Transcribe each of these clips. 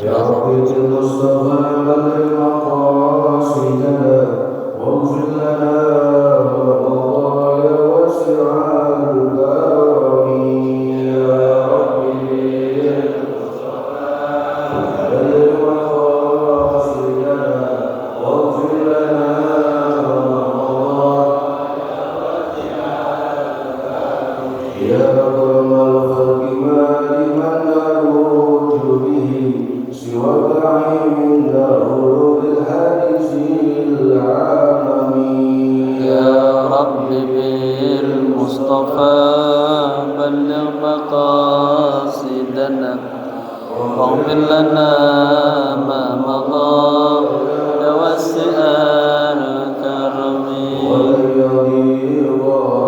يا رب المصطفى بلغ مقاصدنا واغفر لنا وقضايا واسع الكرم يا رب بلغ مقاصدنا واغفر لنا يا أكرم الخلق ما لمن نروج به سواك عند علوم الحديث العالمين يا رب بالمصطفى بلغ مقاصدنا واغفر لنا ما مضى ووسع الكرم ولن يضيق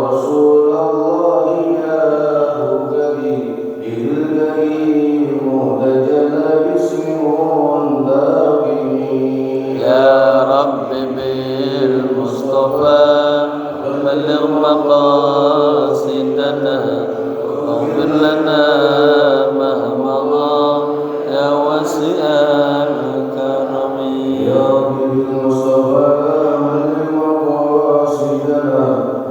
رسول الله يدعوك بالكريم تجلى باسم منتقم يا رب بالمصطفى بلغ مقاصدنا واغفر لنا ما مضى يا واسع الكرم يا رب بالمصطفى بلغ مقاصدنا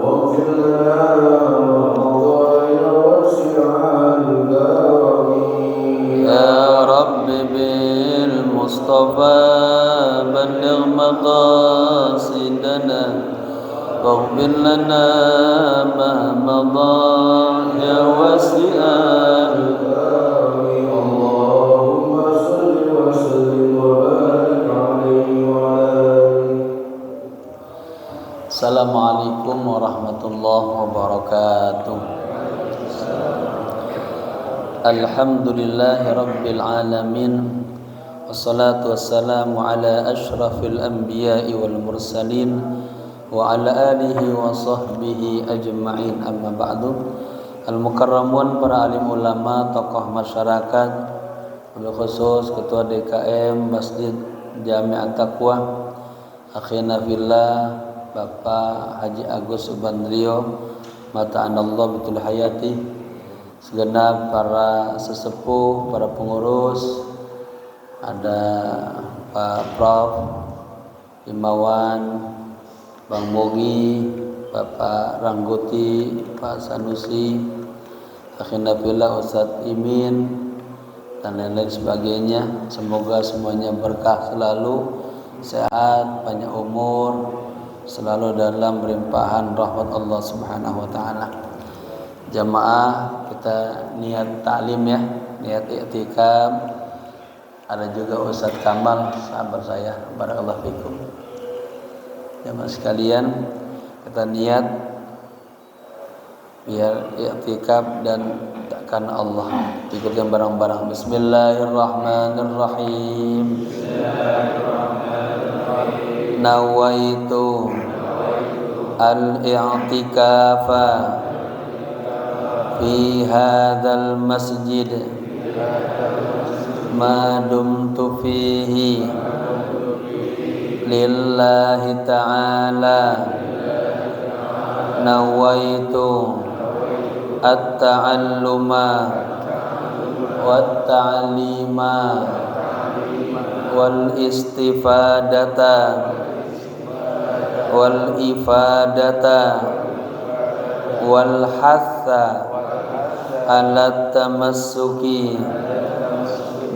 واغفر لنا وقضايا واسع الكرم يا رب بالمصطفى بلغ مقاصدنا واغفر لنا ما مضى يا واسع الكرم اللهم صل وسلم وبارك عليه وعلى آله. Assalamualaikum warahmatullahi wabarakatuh. Alhamdulillahi rabbil alamin. Wassalatu wassalamu ala ashrafil anbiya'i wal mursalin wa ala alihi wa sahbihi ajma'in, amma ba'du. Al-mukarramun, para alim ulama, tokoh masyarakat, wabil khusus Ketua DKM Masjid Jami' Taqwa, akhina fillah Bapak Haji Agus Subandrio mata'anallah betul hayati, segenap para sesepuh, para pengurus, ada Pak Prof, Himawan, Bang Bogi, Bapak Rangguti, Pak Sanusi, akhina fillah Ustadz Imin, dan lain-lain sebagainya. Semoga semuanya berkah selalu, sehat, panjang umur, selalu dalam limpahan rahmat Allah Subhanahu wa taala. Jamaah, kita niat ta'lim ya, niat i'tikaf. Ada juga Ustadz Kamal, sahabat saya, barakallahu fikum. Jamaah sekalian, kita niat biar i'tikaf dan takkan Allah. Ikutkan barang-barang. Bismillahirrahmanirrahim. Nawaitu al-i'tikafa fi hadzal masjid ma dumtu fihi lillahi ta'ala. Nawaitu at-ta'alluma wat-ta'lima wal istifadata wal ifadata wal hatha ala tamassuki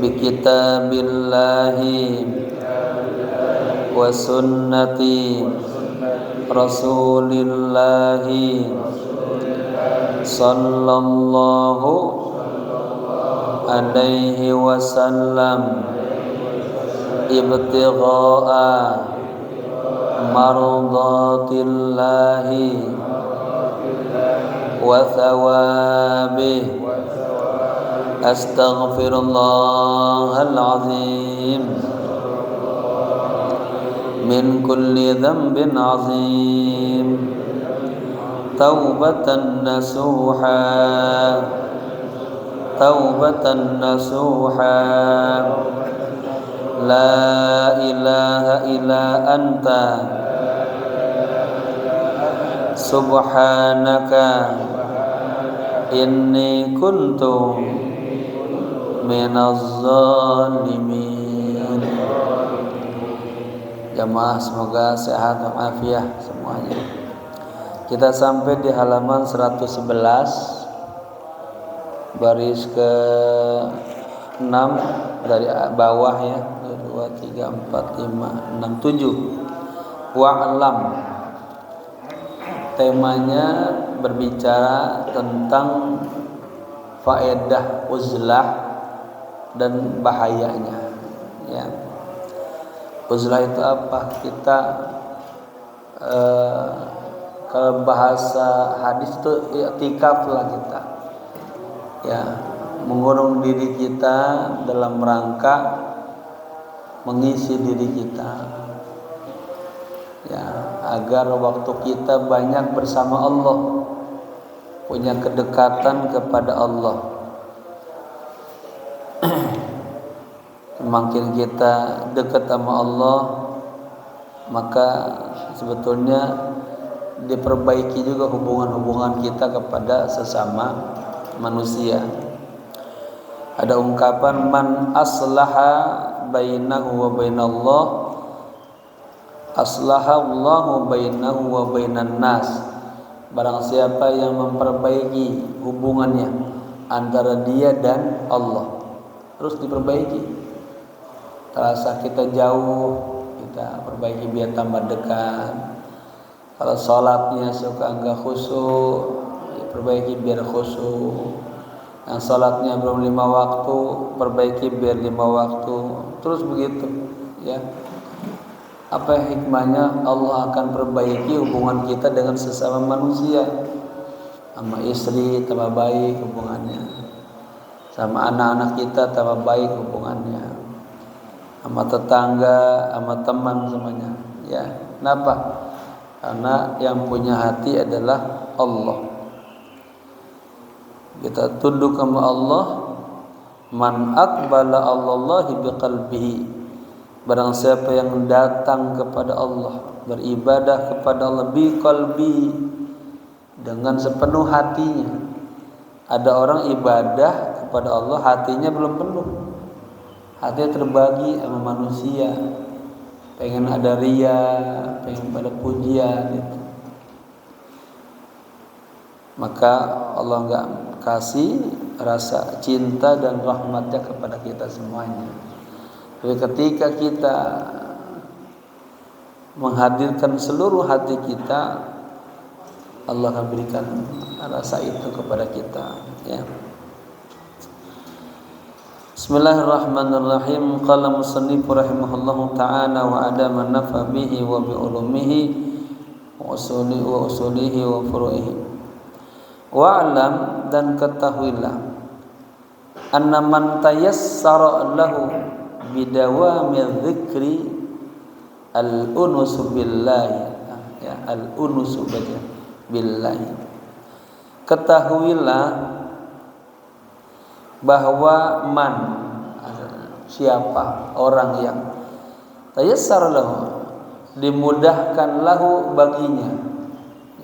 bi kitabillahi wa sunnati rasulillahi sallallahu alaihi wasallam ibtigha'a mardatillahi wa thawabih. Astaghfirullahal azim min kulli dhanbin azim, taubatan nasuha, taubatan nasuha. La ilaha illa anta subhanaka inni kuntu minaz zalimin. Jamaah semoga sehat walafiat semuanya. Kita sampai di halaman 111 baris ke 6 dari bawah ya. 2 3 4 5 6 7. Wa'lam. Temanya berbicara tentang faedah uzlah dan bahayanya ya. Uzlah itu apa? Kita kalau bahasa hadis itu i'tikaf lah kita ya, mengurung diri kita dalam rangka mengisi diri kita ya, agar waktu kita banyak bersama Allah, punya kedekatan kepada Allah. Semakin kita dekat sama Allah, maka sebetulnya diperbaiki juga hubungan-hubungan kita kepada sesama manusia. Ada ungkapan man aslaha bainahu wa bainallah aslaha Allahu bainahu wa bainan nas. Barang siapa yang memperbaiki hubungannya antara dia dan Allah, terus diperbaiki. Terasa kita jauh, kita perbaiki biar tambah dekat. Kalau sholatnya suka enggak khusyuk, perbaiki biar khusyuk. Yang sholatnya belum 5 waktu, perbaiki biar 5 waktu. Terus begitu ya. Apa hikmahnya? Allah akan perbaiki hubungan kita dengan sesama manusia. Sama istri tambah baik hubungannya, sama anak-anak kita tambah baik hubungannya, sama tetangga, sama teman semuanya ya. Kenapa? Karena yang punya hati adalah Allah. Kita tunduk sama Allah. Man aqbala Allahi biqalbihi. Barang siapa yang datang kepada Allah, beribadah kepada Allah biqalbi, dengan sepenuh hatinya. Ada orang ibadah kepada Allah hatinya belum penuh, hatinya terbagi sama manusia, pengen ada ria, pengen pada pujian gitu. Maka Allah enggak kasih rasa cinta dan rahmatnya kepada kita semuanya. Jadi ketika kita menghadirkan seluruh hati kita, Allah akan berikan rasa itu kepada kita ya. Bismillahirrahmanirrahim. Qala musannif rahimahullahu ta'ala wa adama nafa bihi wa bi ulumihi wa usulihi wa furu'ihi. Wa'lam, dan ketahuilah, anna man tayassara lahu bidawami dzikri al-unusu billahi ya, al-unusu billahi. Ketahuilah bahwa man, siapa orang yang tayassara lahu, dimudahkan lahu baginya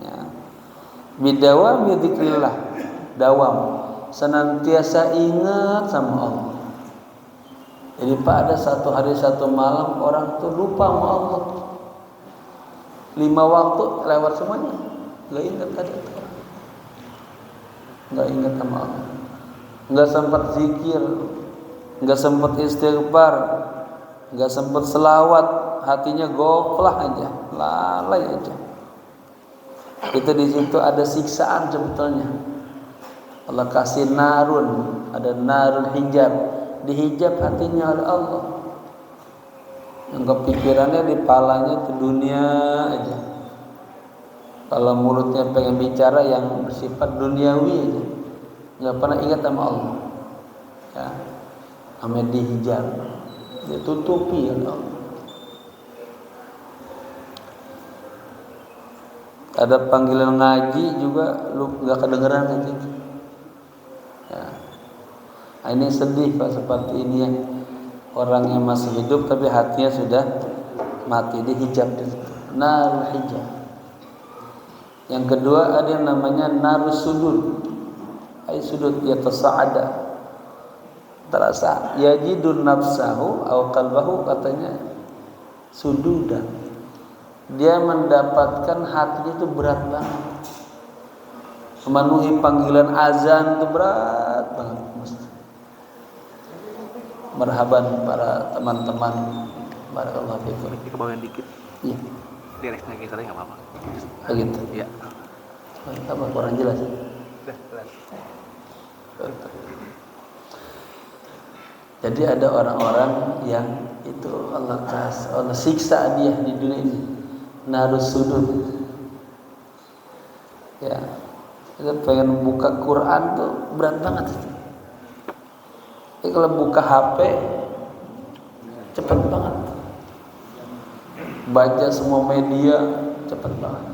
ya, bidawami dzikrillah, dawam, senantiasa ingat sama Allah. Jadi pada satu hari satu malam orang tuh lupa sama Allah, 5 waktu lewat semuanya, nggak ingat ada, nggak ingat sama Allah, nggak sempat zikir, nggak sempat istighfar, nggak sempat selawat, hatinya goflah aja, lalai aja. Itu di situ ada siksaan sebetulnya. Allah kasih narun, ada narun hijab, dihijab hatinya oleh Allah. Yang kepikirannya di palanya itu dunia aja. Kalau mulutnya pengen bicara yang bersifat duniawi aja, nggak pernah ingat sama Allah ya. Ame dihijab, ditutupi oleh Allah. Ada panggilan ngaji juga lu nggak kedengeran nanti ya. Nah, ini sedih Pak, seperti ini ya, orang yang masih hidup tapi hatinya sudah mati, dihijab di situ, narul hijab. Yang kedua ada yang namanya narus sudud, ay sudud yatasa'ada, terasa yajidun nafsahu au qalbahu, katanya sududan, dia mendapatkan hatinya itu berat banget, memenuhi panggilan azan itu berat banget. Marhaban para teman-teman, barakallahu fiikum. Ke bawah dikit. Iya. Direct lagi tadi enggak apa-apa. Begitu. Iya. Apa kurang jelas? Udah, jelas. Jadi ada orang-orang yang itu Allah siksa dia di dunia ini, narus sudut. Ya, kita pengen buka Quran tuh berat banget. Kalau buka HP cepat banget, baca semua media cepat banget,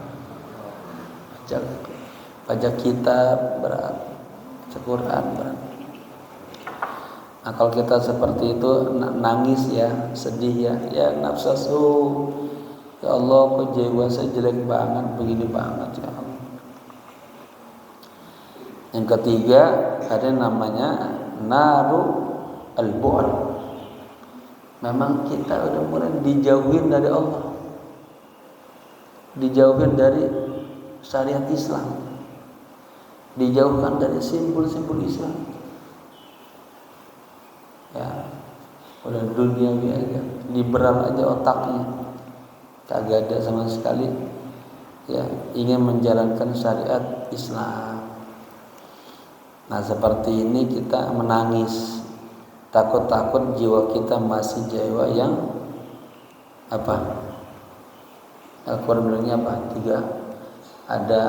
baca kitab berat, baca Quran berat. Nah, kalau kita seperti itu nangis ya, sedih ya nafsu, ya Allah kok jiwa saya jelek banget, begini banget ya Allah. Yang ketiga ada namanya naru al-bu'd. Memang kita udah mulai dijauhin dari Allah, dijauhin dari syariat Islam, dijauhkan dari simbol-simbol Islam. Ya, udah duniawi aja, liberal aja otaknya, kagak ada sama sekali ya ingin menjalankan syariat Islam. Nah seperti ini kita menangis, takut-takut jiwa kita masih jiwa yang apa? Al-Quran bilangnya apa? 3. Ada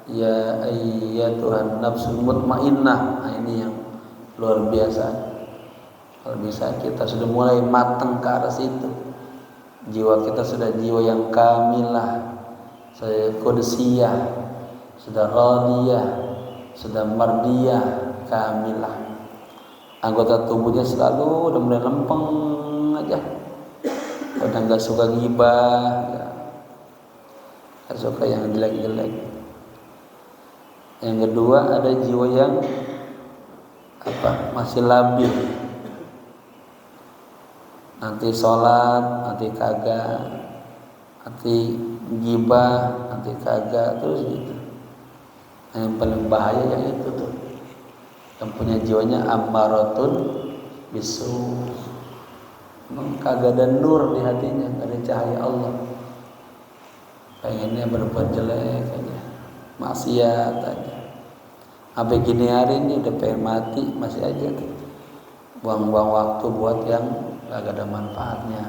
ya Tuhan nafsul mutmainnah. Nah, ini yang luar biasa. Kalau bisa kita sudah mulai matang ke arah situ, jiwa kita sudah jiwa yang kamilah, sudah qudusiyah, sudah radiyah, sudah mardiyah, kamilah. Anggota tubuhnya selalu udah mulai lempeng aja, udah nggak suka gibah, nggak suka yang jelek-jelek. Yang kedua ada jiwa yang apa? Masih labil. Nanti sholat, nanti kagak, nanti gibah, nanti kagak, terus gitu. Yang paling bahaya yang itu tuh, yang punya jiwanya ammaratun bisu, kagak ada nur di hatinya, kagak ada cahaya Allah, pengennya berbuat jelek aja, maksiat aja. Sampai gini hari ini udah pengen mati masih aja tuh, buang-buang waktu buat yang kagak ada manfaatnya.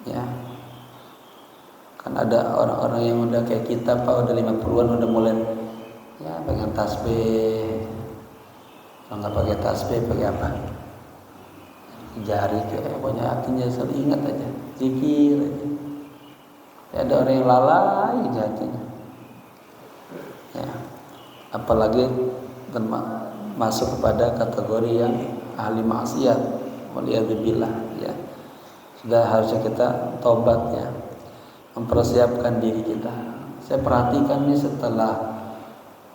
Ya, kan ada orang-orang yang udah kayak kita Pak, udah 50-an udah mulai ya pegang tasbih. Kalau nggak pakai tasbih pakai apa? Jari kayak pokoknya hatinya selalu ingat aja, zikir aja. Ya, ada orang yang lalai hatinya. Ya, apalagi masuk kepada kategori yang ahli maksiat, waliyadzubillah ya. Sudah harusnya kita tobat ya, mempersiapkan diri kita. Saya perhatikan nih setelah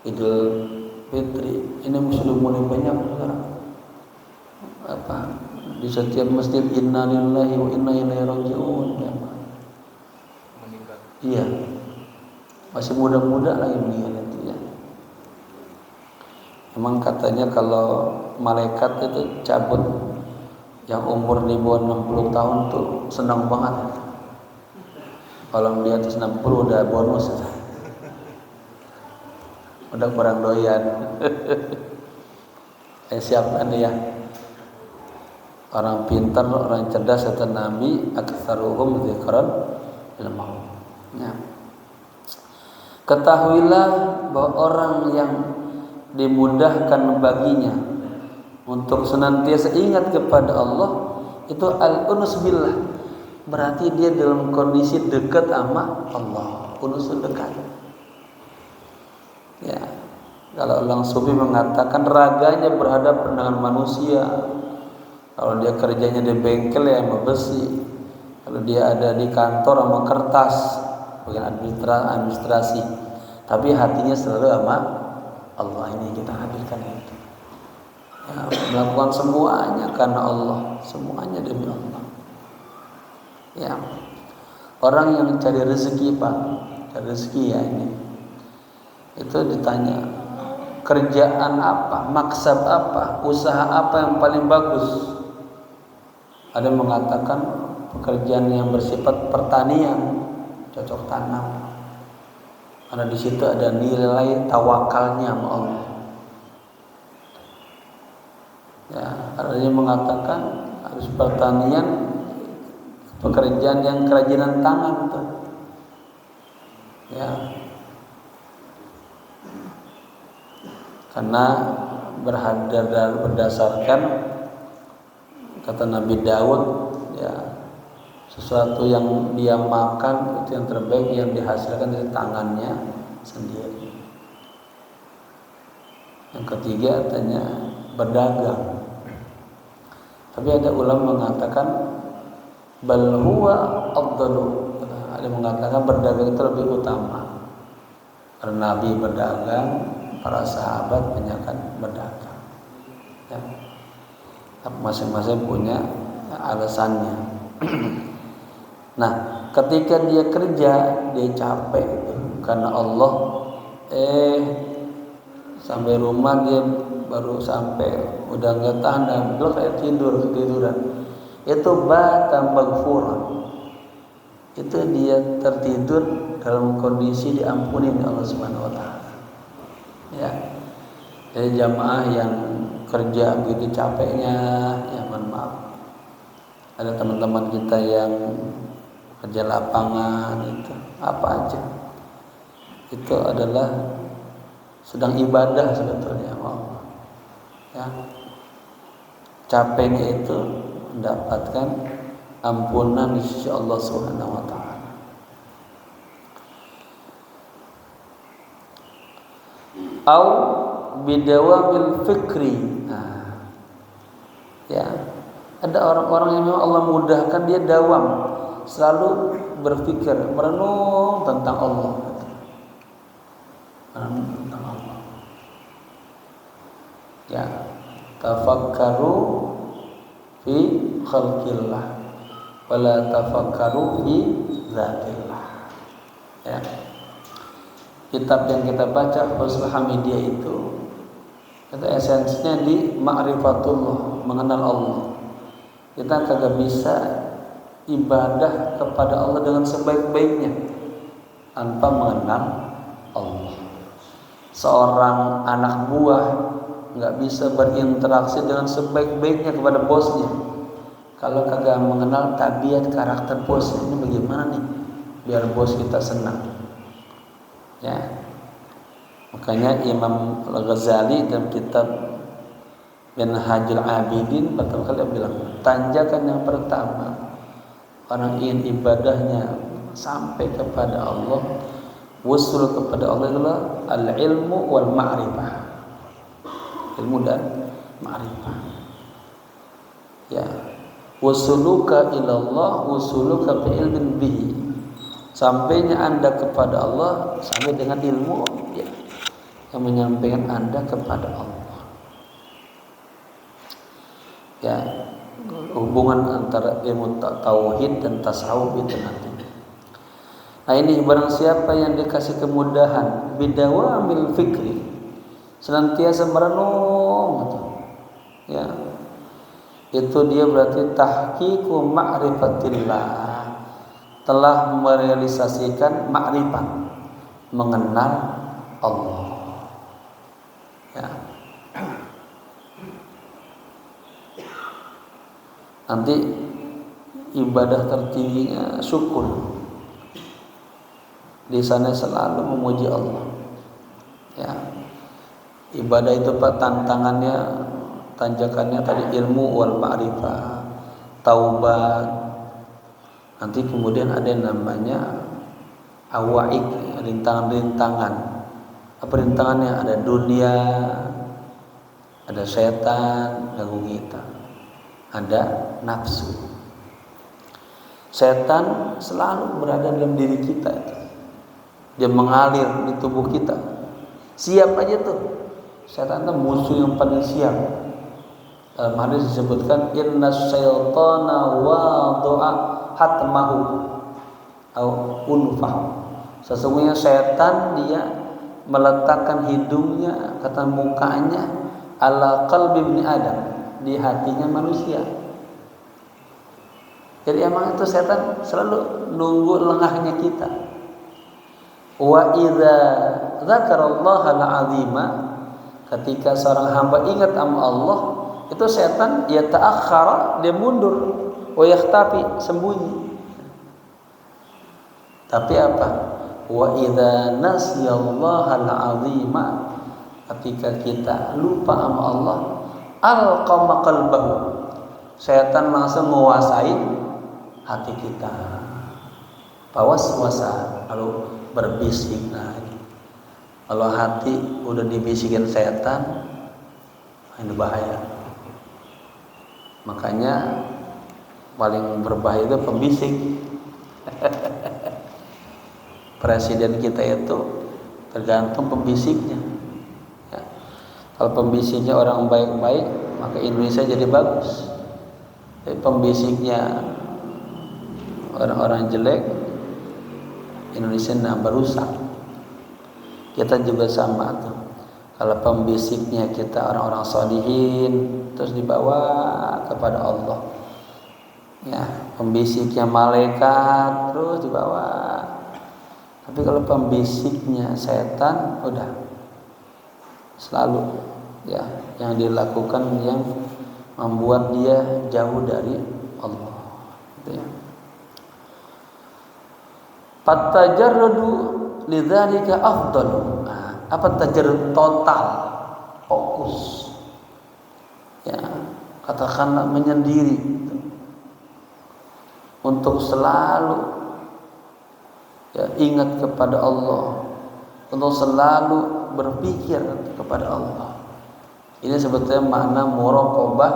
Idul Fitri ini sudah mulai banyak sekarang apa di setiap masjid innalillahi wa inna ilaihi raji'un ya. Iya, masih muda-muda lagi meninggal itu ya. Emang katanya kalau malaikat itu cabut yang umur di bawah 60 tahun tuh senang banget. Kalau di atas 60 udah bonus. Udah kurang doyan. Siap nih ya. Orang pintar, orang cerdas kata Nabi, aktsaruhum dzikran ilmu. Ya. Ketahuilah bahwa orang yang dimudahkan baginya untuk senantiasa ingat kepada Allah itu al-unus billah, berarti dia dalam kondisi dekat sama Allah, unus dekat. Ya, kalau orang sufi mengatakan raganya berhadapan dengan manusia. Kalau dia kerjanya di bengkel ya sama besi, kalau dia ada di kantor sama kertas, bagian administrasi, tapi hatinya selalu sama Allah. Ini kita hadirkan itu. ya, melakukan semuanya karena Allah, semuanya demi Allah. Ya, orang yang cari rezeki Pak, cari rezeki ya ini, itu ditanya kerjaan apa, maksab apa, usaha apa yang paling bagus. Ada yang mengatakan pekerjaan yang bersifat pertanian, cocok tanam, karena di situ ada nilai tawakalnya sama Allah. Ya, ada yang mengatakan harus pertanian, pekerjaan yang kerajinan tangan tuh. Ya. Karena berdasarkan kata Nabi Daud, ya, sesuatu yang dia makan itu yang terbaik yang dihasilkan dari tangannya sendiri. Yang ketiga katanya berdagang. Tapi ada ulama mengatakan bal huwa afdalu. Ada yang mengatakan berdagang itu lebih utama. Karena Nabi berdagang, para sahabat banyakkan berdagang. Ya. Masing-masing punya alasannya. Nah, ketika dia kerja, dia capek karena Allah. Sampai rumah dia baru sampai, udah nggak tahan dan belum kayak ketiduran. Itu bata maghfuran. Itu dia tertidur dalam kondisi diampuni oleh Allah Subhanahu wa taala. Ya. Jadi jamaah yang kerja begitu capeknya, ya mohon maaf. Ada teman-teman kita yang kerja lapangan itu apa aja. Itu adalah sedang ibadah sebetulnya Allah. Ya. Capeknya itu mendapatkan ampunan di sisi Allah Subhanahu wa taala. Au bidawamil fikri. Nah, ya, ada orang-orang yang memang Allah mudahkan dia dawam, selalu berpikir, merenung tentang Allah. Merenung tentang Allah. Ya, tafakkaru fi khalqillah wala tafakkaru fi dzatillah. Ya. Kitab yang kita baca Husnul Hamidiyah itu kata esensinya di ma'rifatullah, mengenal Allah. Kita kagak bisa ibadah kepada Allah dengan sebaik-baiknya tanpa mengenal Allah. Seorang anak buah nggak bisa berinteraksi dengan sebaik-baiknya kepada bosnya kalau kagak mengenal tabiat karakter bosnya. Ini bagaimana nih biar bos kita senang. Ya, makanya Imam Al-Ghazali dalam kitab Minhajul Abidin pertama kali bilang tanjakan yang pertama orang ingin ibadahnya sampai kepada Allah, wusul kepada Allah adalah al-ilmu wal ma'rifah, ilmu dan ma'rifah. Ya, wusuluka ilallah wusuluka bi ilmin bihi. Sampainya Anda kepada Allah sampai dengan ilmu, ya, yang menyampaikan Anda kepada Allah. Ya, hubungan antara ilmu tauhid dan tasawuf itu nanti. Nah, ini barang siapa yang dikasih kemudahan bidawamil fikri, senantiasa merenung gitu. Ya. Itu dia berarti tahqiqu ma'rifatillah, telah merealisasikan makrifat, mengenal Allah. Ya. Nanti ibadah tertingginya syukur. Di sana selalu memuji Allah. Ya. Ibadah itu Pak tantangannya, tanjakannya tadi ilmu wal ma'rifah, taubat. Nanti kemudian ada yang namanya awaik, rintangan-rintangan. Apa rintangannya? Ada dunia, ada setan ganggu kita, ada nafsu. Setan selalu berada dalam diri kita itu. Dia mengalir di tubuh kita. Siap aja tuh. Setan itu musuh yang paling siap. Dalam hadis disebutkan inna syaitana wada'a hatmahu au unfahu. Sesungguhnya setan dia meletakkan hidungnya, kata mukanya ala qalbi ibni Adam, di hatinya manusia. Jadi emang itu setan selalu nunggu lengahnya kita. Wa idza dzakarallaha al-'azima, ketika seorang hamba ingat sama Allah, itu setan ya ta'akhkhara, dia mundur, wa yakhtafi, sembunyi. Tapi apa? Wa idza nasiyallaha al-'azima, ketika kita lupa sama Allah, alqama qalbahu, setan langsung menguasai hati kita. Pawaswasa, lalu berbisik. Nah, kalau hati udah dibisikin setan, ini bahaya. Makanya paling berbahaya itu pembisik. Presiden kita itu tergantung pembisiknya. Ya. Kalau pembisiknya orang baik-baik, maka Indonesia jadi bagus. Tapi pembisiknya orang-orang jelek, Indonesia nambah rusak. Kita juga sama tuh. Kalau pembisiknya kita orang-orang sholihin, terus dibawa kepada Allah. Ya, pembisiknya malaikat, terus dibawa. Tapi kalau pembisiknya setan, udah selalu ya yang dilakukan yang membuat dia jauh dari Allah. Gitu ya. Fatajarrudu lidzalika afdalu. Apa tajarrud? Total, fokus. Ya, katakanlah menyendiri untuk selalu ya ingat kepada Allah, untuk selalu berpikir kepada Allah. Ini sebetulnya makna muraqabah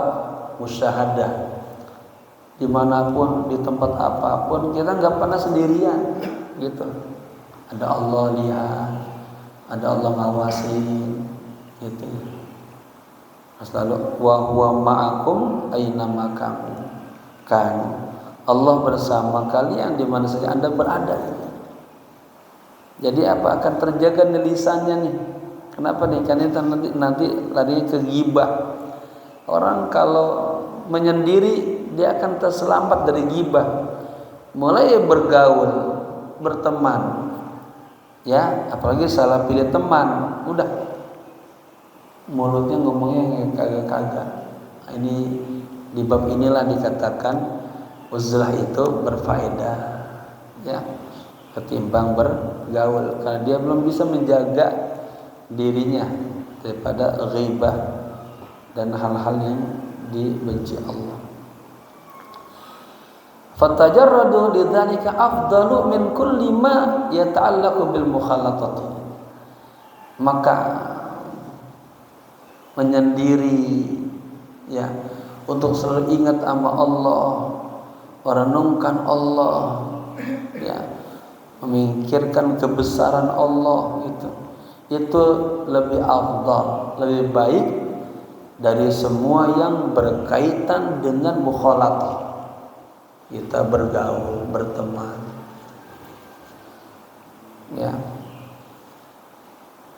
musyahadah. Dimanapun, di tempat apapun, kita nggak pernah sendirian, gitu. Ada Allah lihat, ada Allah ngawasin, gitu. Selalu wa huwa ma'akum aina ma kan. Allah bersama kalian di mana saja Anda berada. Jadi apa akan terjaga lisannya nih? Kenapa nih? Karena nanti larinya ke ghibah. Orang kalau menyendiri dia akan terselamat dari ghibah. Mulai bergaul, berteman. Ya, apalagi salah pilih teman, udah mulutnya ngomongnya kagak-kagak. Ini di bab inilah dikatakan uzlah itu berfaedah, ya, ketimbang bergaul, karena dia belum bisa menjaga dirinya daripada ghibah dan hal-hal yang dibenci Allah. Fatajarradu lidzalika afdalu min kulli ma yata'allaqu bil mukhalatati. Maka menyendiri ya untuk selalu ingat sama Allah, merenungkan Allah, ya, memikirkan kebesaran Allah, itu lebih afdal, lebih baik dari semua yang berkaitan dengan mukhalatah. Kita bergaul, berteman, ya,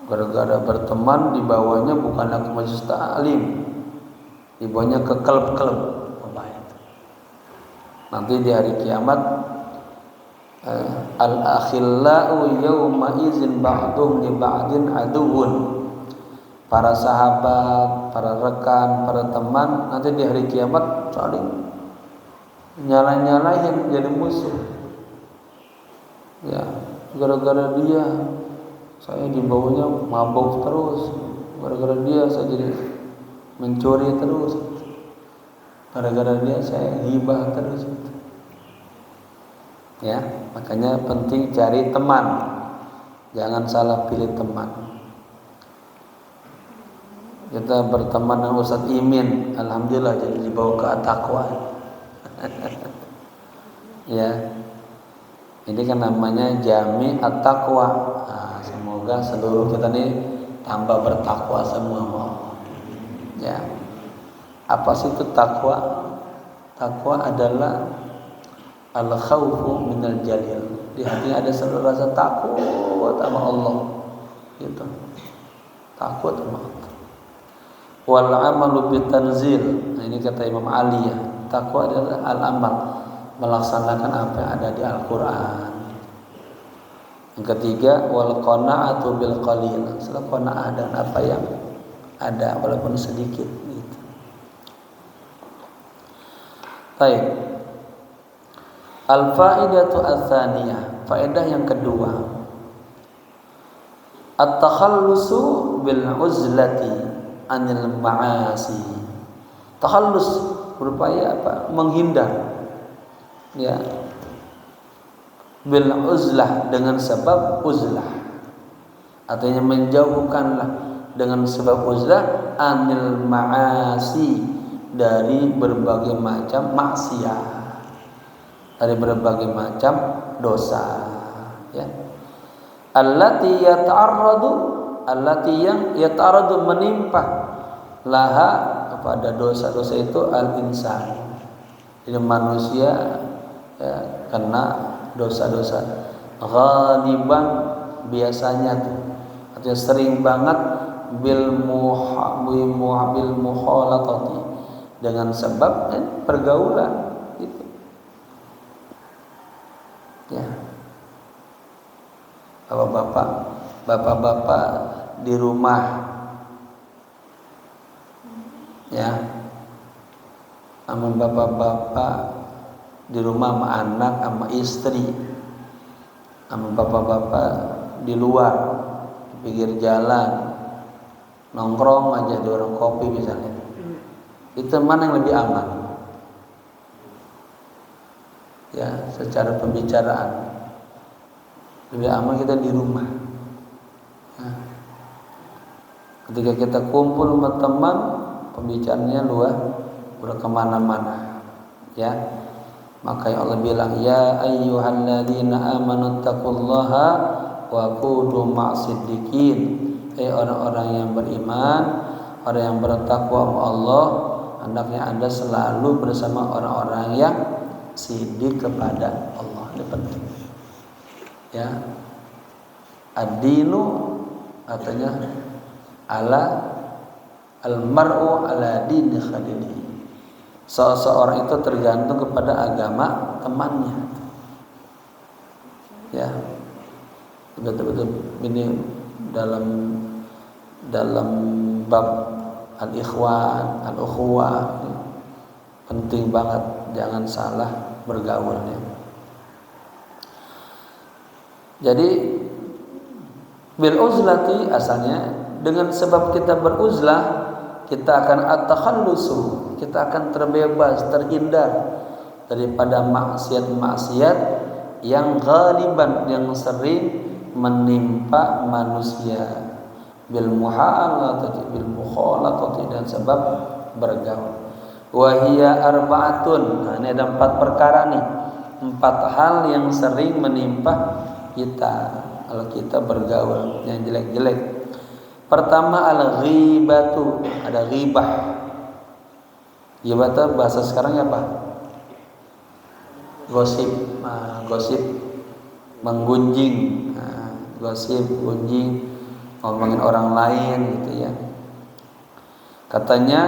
gara-gara berteman dibawanya bukanlah ke majelis ta'lim, dibawanya ke klub-klub. Nanti di hari kiamat al-akhillau yawma izin ba'dhum li ba'din aduwwun. Para sahabat, para rekan, para teman nanti di hari kiamat saling nyala-nyalain jadi musuh. Ya, gara-gara dia saya dibawanya mabuk terus, gara-gara dia saya jadi mencuri terus, gara-gara dia saya ghibah terus. Ya, makanya penting cari teman, jangan salah pilih teman. Kita berteman dengan Ustaz Imin, alhamdulillah jadi dibawa ke At-Taqwa. Ya, ini kan namanya Jami At-Taqwa. Nah, semoga seluruh kita nih tambah bertakwa semua. Ya, Apa sih itu takwa? Takwa adalah al-khawfu minal jalil. Di hatinya ada selalu rasa takut sama Allah. Gitu. Takut sama Allah. Wal amalu bitanzil. Nah, ini kata Imam Ali ya. Takwa adalah al-amal, melaksanakan apa yang ada di Al-Qur'an. Yang ketiga, wal qana'atu bil qalil. Selalu qanaah dengan apa yang ada walaupun sedikit gitu. Baik. Al-faidatu ats-tsaniyah, faedah yang kedua. At-takhallusu bil uzlati anil ma'asi. Takhallus berupaya apa? Menghindar. Ya. Bil uzlah dengan sebab uzlah. Artinya menjauhkanlah dengan sebab uzlah anil ma'asi, dari berbagai macam maksiat, dari berbagai macam dosa, ya. Allati yang yata'arradu menimpa laha kepada dosa-dosa itu al-insan. Jadi manusia ya, kena dosa-dosa ghaliban biasanya tuh, artinya sering banget bil mukhalatati, dengan sebab pergaulan itu. Ya. Bapak-bapak di rumah ya. Sama bapak-bapak di rumah sama anak sama istri, sama bapak-bapak di luar di pinggir jalan nongkrong aja di warung kopi misalnya. Itu mana yang lebih aman? Ya, secara pembicaraan lebih aman kita di rumah. Nah, ketika kita kumpul sama teman, pembicaraannya udah kemana-mana, ya. Maka Allah bilang, ya ayyuhalladzina amanu taqullaha wa kunu ma'as-siddiqin. Orang-orang yang beriman, orang yang bertakwa kepada Allah, hendaknya Anda selalu bersama orang-orang yang siddiq kepada Allah. Ini penting. Ya. Ad-dinu artinya ala al-mar'u ala dini khalilihi. Seseorang itu tergantung kepada agama temannya. Ya. Betul-betul ini dalam bab al-ikhwan, al-ukhuwah penting banget, jangan salah bergaulnya. Jadi bil uzlati asalnya dengan sebab kita beruzlah kita akan at-takhallusu, kita akan terbebas, terhindar daripada maksiat-maksiat yang ghaliban, yang sering menimpa manusia, bil muhalatati bil mukhalatati, dan sebab bergaul. Wa hiya arba'atun. Nah, ini ada 4 perkara nih, 4 hal yang sering menimpa kita kalau kita bergaul yang jelek-jelek. Pertama al-ghibatu, ada ghibah. Ghibah itu bahasa sekarang apa? Gosip, gosip, menggunjing, gosip, gunjing, ngomongin orang lain gitu ya. Katanya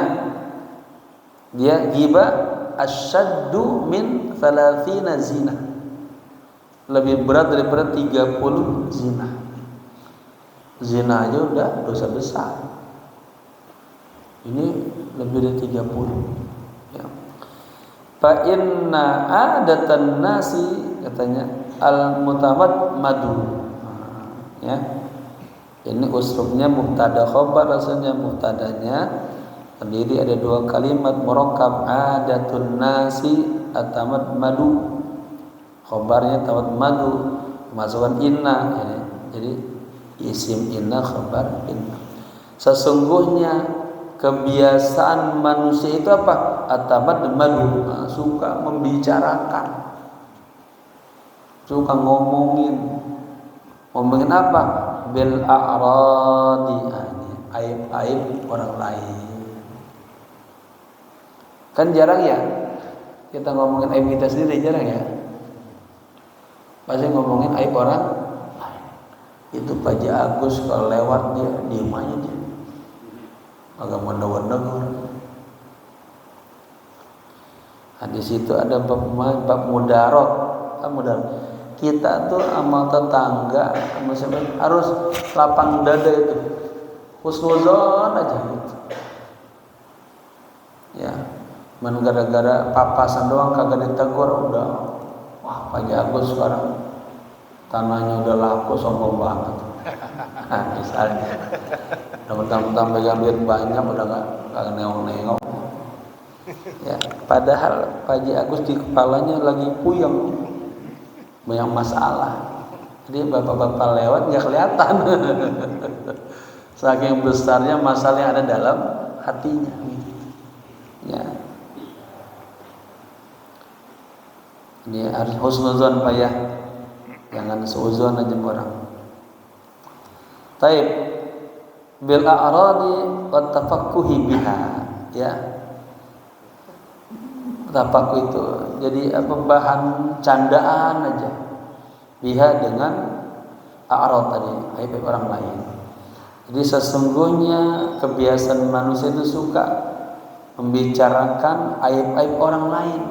dia ghibah asyaddu min 30 zina. Lebih berat daripada 30 zina. Zina aja udah dosa besar. Ini lebih dari 30. Ya. Fa inna adatan nasi, katanya al-mutamad madu. Ya. Ini uslubnya mubtada khabar, rasanya mubtadanya terdiri ada 2 kalimat murakkab, adatun nasi atamat madu. Khabarnya tamat madu, masukkan inna. Jadi isim inna, khabar inna. Sesungguhnya kebiasaan manusia itu apa? Atamat madu, suka membicarakan, suka ngomongin apa? Bil a'radi, aib-aib orang lain. Kan jarang ya kita ngomongin aib kita sendiri, jarang ya. Pasti ngomongin aib orang lain. Itu Pak Haji Agus kalau lewat dia diem aja dia, agak menegur-negur. Nah, di situ ada bab mudarat. Kita tuh sama tetangga, sama siapa harus lapang dada itu, husnuzon aja gitu. Ya, gara-gara papasan doang kagak ditegur udah, wah Pak Haji Agus sekarang tanahnya udah laku, sombong banget. Nah, misalnya, mentang-mentang pegang duit banyak udah nggak nengok-nengok. Ya, padahal Pak Haji Agus di kepalanya lagi puyeng, banyak masalah. Jadi bapak-bapak lewat nggak kelihatan. Saking besarnya masalah yang ada dalam hatinya. Ya. Ini harus husnuzon Pak ya. Jangan seuzon aja orang. Taib bil a'radi wa tafaqquhi biha, ya. Tafakuh itu jadi bahan candaan aja. Biha dengan a'rad tadi, aib orang lain. Jadi sesungguhnya kebiasaan manusia itu suka membicarakan aib-aib orang lain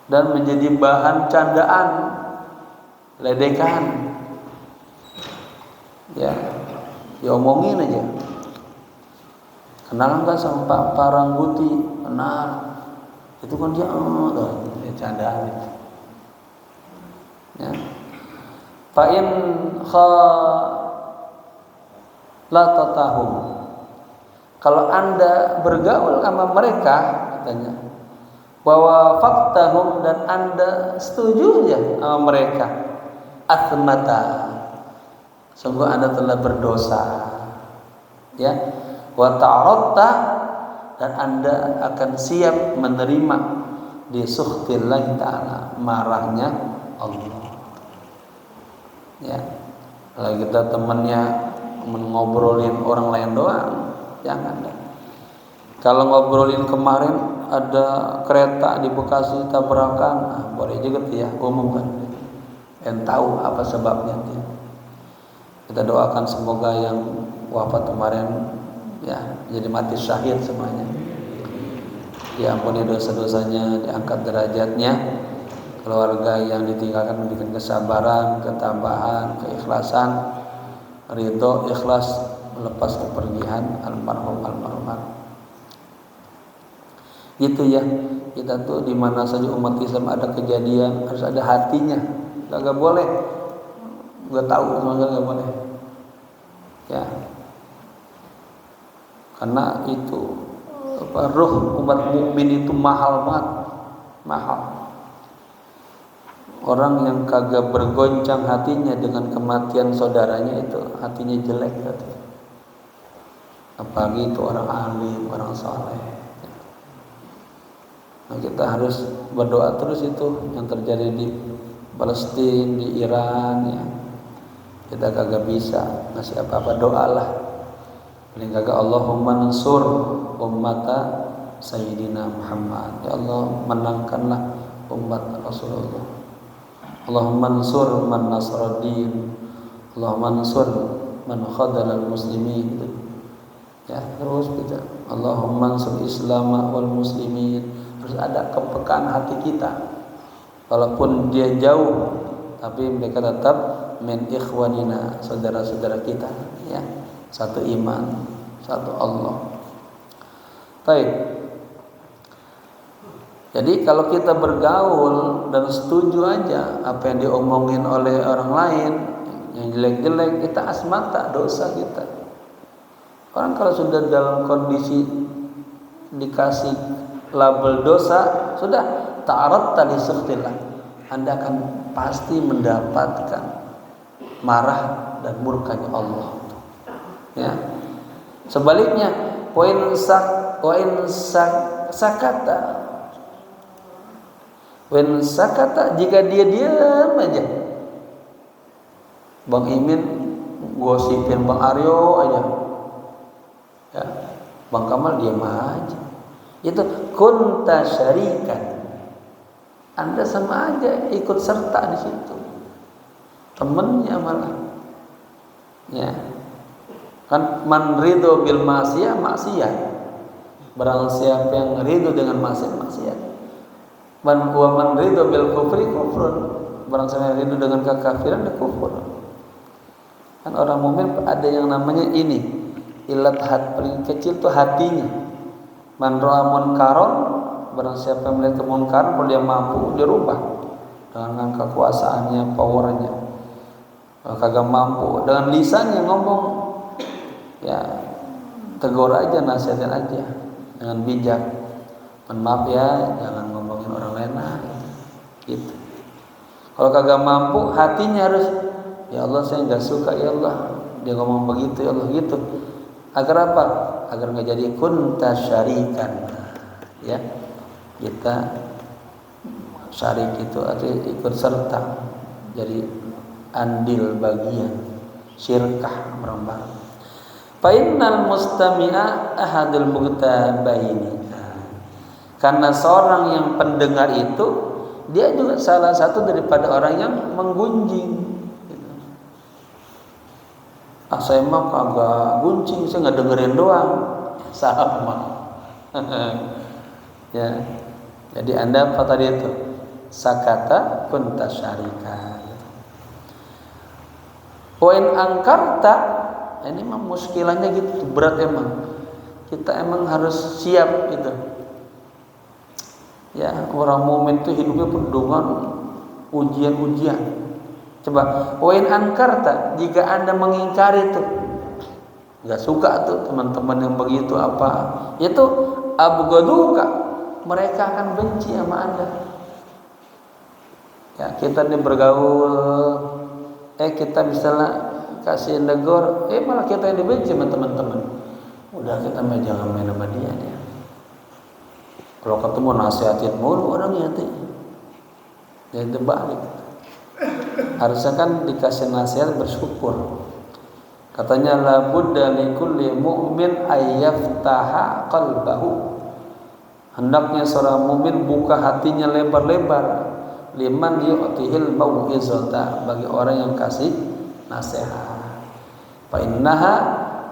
dan menjadi bahan candaan, ledekan. Ya, diomongin aja. Kenal nggak sama Pak Parangguti? Kenal. Itu kan dia, candaan itu. Ya. Fa'in khalatahum, kalau Anda bergaul sama mereka, katanya, bahwa faktahum, dan Anda setuju ya sama mereka, athmata, sungguh Anda telah berdosa, ya. Wa ta'aratta, dan Anda akan siap menerima di sukhtillah ta'ala, marahnya Allah. Ya, kalau kita temannya ngobrolin orang lain doang, jangan deh. Kalau ngobrolin kemarin ada kereta di Bekasi tabrakan, nah, boleh juga tuh ya, umumkan. Dan tahu apa sebabnya dia. Kita doakan semoga yang wafat kemarin ya jadi mati syahid semuanya, diampuni dosa-dosanya, diangkat derajatnya, keluarga yang ditinggalkan diberikan kesabaran, ketabahan, keikhlasan, ridho, ikhlas melepas kepergian almarhumah. Gitu ya, kita tuh di mana saja umat Islam ada kejadian harus ada hatinya, nggak boleh nggak tahu, semuanya nggak boleh ya. Karena itu ruh umat mukmin itu mahal banget, mahal. Orang yang kagak bergoncang hatinya dengan kematian saudaranya itu hatinya jelek gitu. Apalagi itu orang alim, orang saleh. Nah, kita harus berdoa terus itu yang terjadi di Palestina, di Iran ya. Kita kagak bisa ngasih apa-apa, doalah. Paling kagak Allahumma ansur ummata Sayyidina Muhammad. Ya Allah, menangkanlah umat Rasulullah. Allahumma ansur man nasraddin. Allahumma ansur man khadalal muslimin. Ya, terus kita Allahumma ansur Islam wal muslimin. Terus ada kepekaan hati kita. Walaupun dia jauh, tapi mereka tetap min ikhwanina, saudara-saudara kita ya. Satu iman, satu Allah. Baik. Jadi kalau kita bergaul dan setuju aja apa yang diomongin oleh orang lain yang jelek-jelek, kita asmata dosa kita. Orang kalau sudah dalam kondisi dikasih label dosa, sudah ta'aratta li sukhtillah, Anda akan pasti mendapatkan marah dan murkanya Allah. Ya. Sebaliknya, sakata, jika dia diam aja. Bang Imin gosipin Bang Aryo aja. Ya. Bang Kamal diam aja. Itu kunta syarikan. Anda sama aja ikut serta di situ. Temennya malah. Ya. Kan man ridho bil maksiyah maksiat. Barang siapa yang ridho dengan maksiat. Man ridho bil kufri kufrun. Barang siapa yang ridho dengan kekafiran dia kufur. Kan orang mukmin ada yang namanya ini. Ilat paling kecil tuh hatinya. Man ra'a munkaron, barang siapa yang melihat kemunkaran, kalau dia mampu dia rubah dengan kekuasaannya, powernya. Kalau kagak mampu dengan lisannya ngomong, ya tegur aja, nasihatin aja dengan bijak. Maaf ya, jangan ngomongin orang lain gitu. Kalau kagak mampu, hatinya harus, ya Allah saya nggak suka ya Allah dia ngomong begitu ya Allah gitu. Agar apa? Agar nggak jadi kunta syarikan, ya kita syarik itu artinya ikut serta, jadi andil bagian syirkah bareng-bareng. Fa innal mustami'a ahadul mughtabaini. Karena seorang yang pendengar itu dia juga salah satu daripada orang yang menggunjing. Saya mah kagak gunjing, saya nggak dengerin doang, sama. Ya, jadi Anda apa tadi itu? Sakata kunta syarika. Poin angkarta, ini mah muskilahnya gitu, berat emang. Kita emang harus siap gitu. Ya, orang mukmin itu hidupnya penuh dengan ujian-ujian. Coba, poin angkarta, jika Anda mengingkari itu, nggak suka tuh teman-teman yang begitu apa, itu abgaduka, mereka akan benci sama Anda. Ya, kita nih bergaul, kita misalnya kasih negor, malah kita yang dibenci sama teman-teman. Udah kita jangan main sama dia ya. Kalau ketemu nasihatin mulu orangnya tuh, jadi terbalik. Harusnya kan dikasih nasihat bersyukur. Katanya la budda li kulli mu'min ayyaftaha qalbahu. Hendaknya seorang mukmin buka hatinya lebar-lebar liman yu'tihil mau'izata, bagi orang yang kasih nasihat. Fa innaha,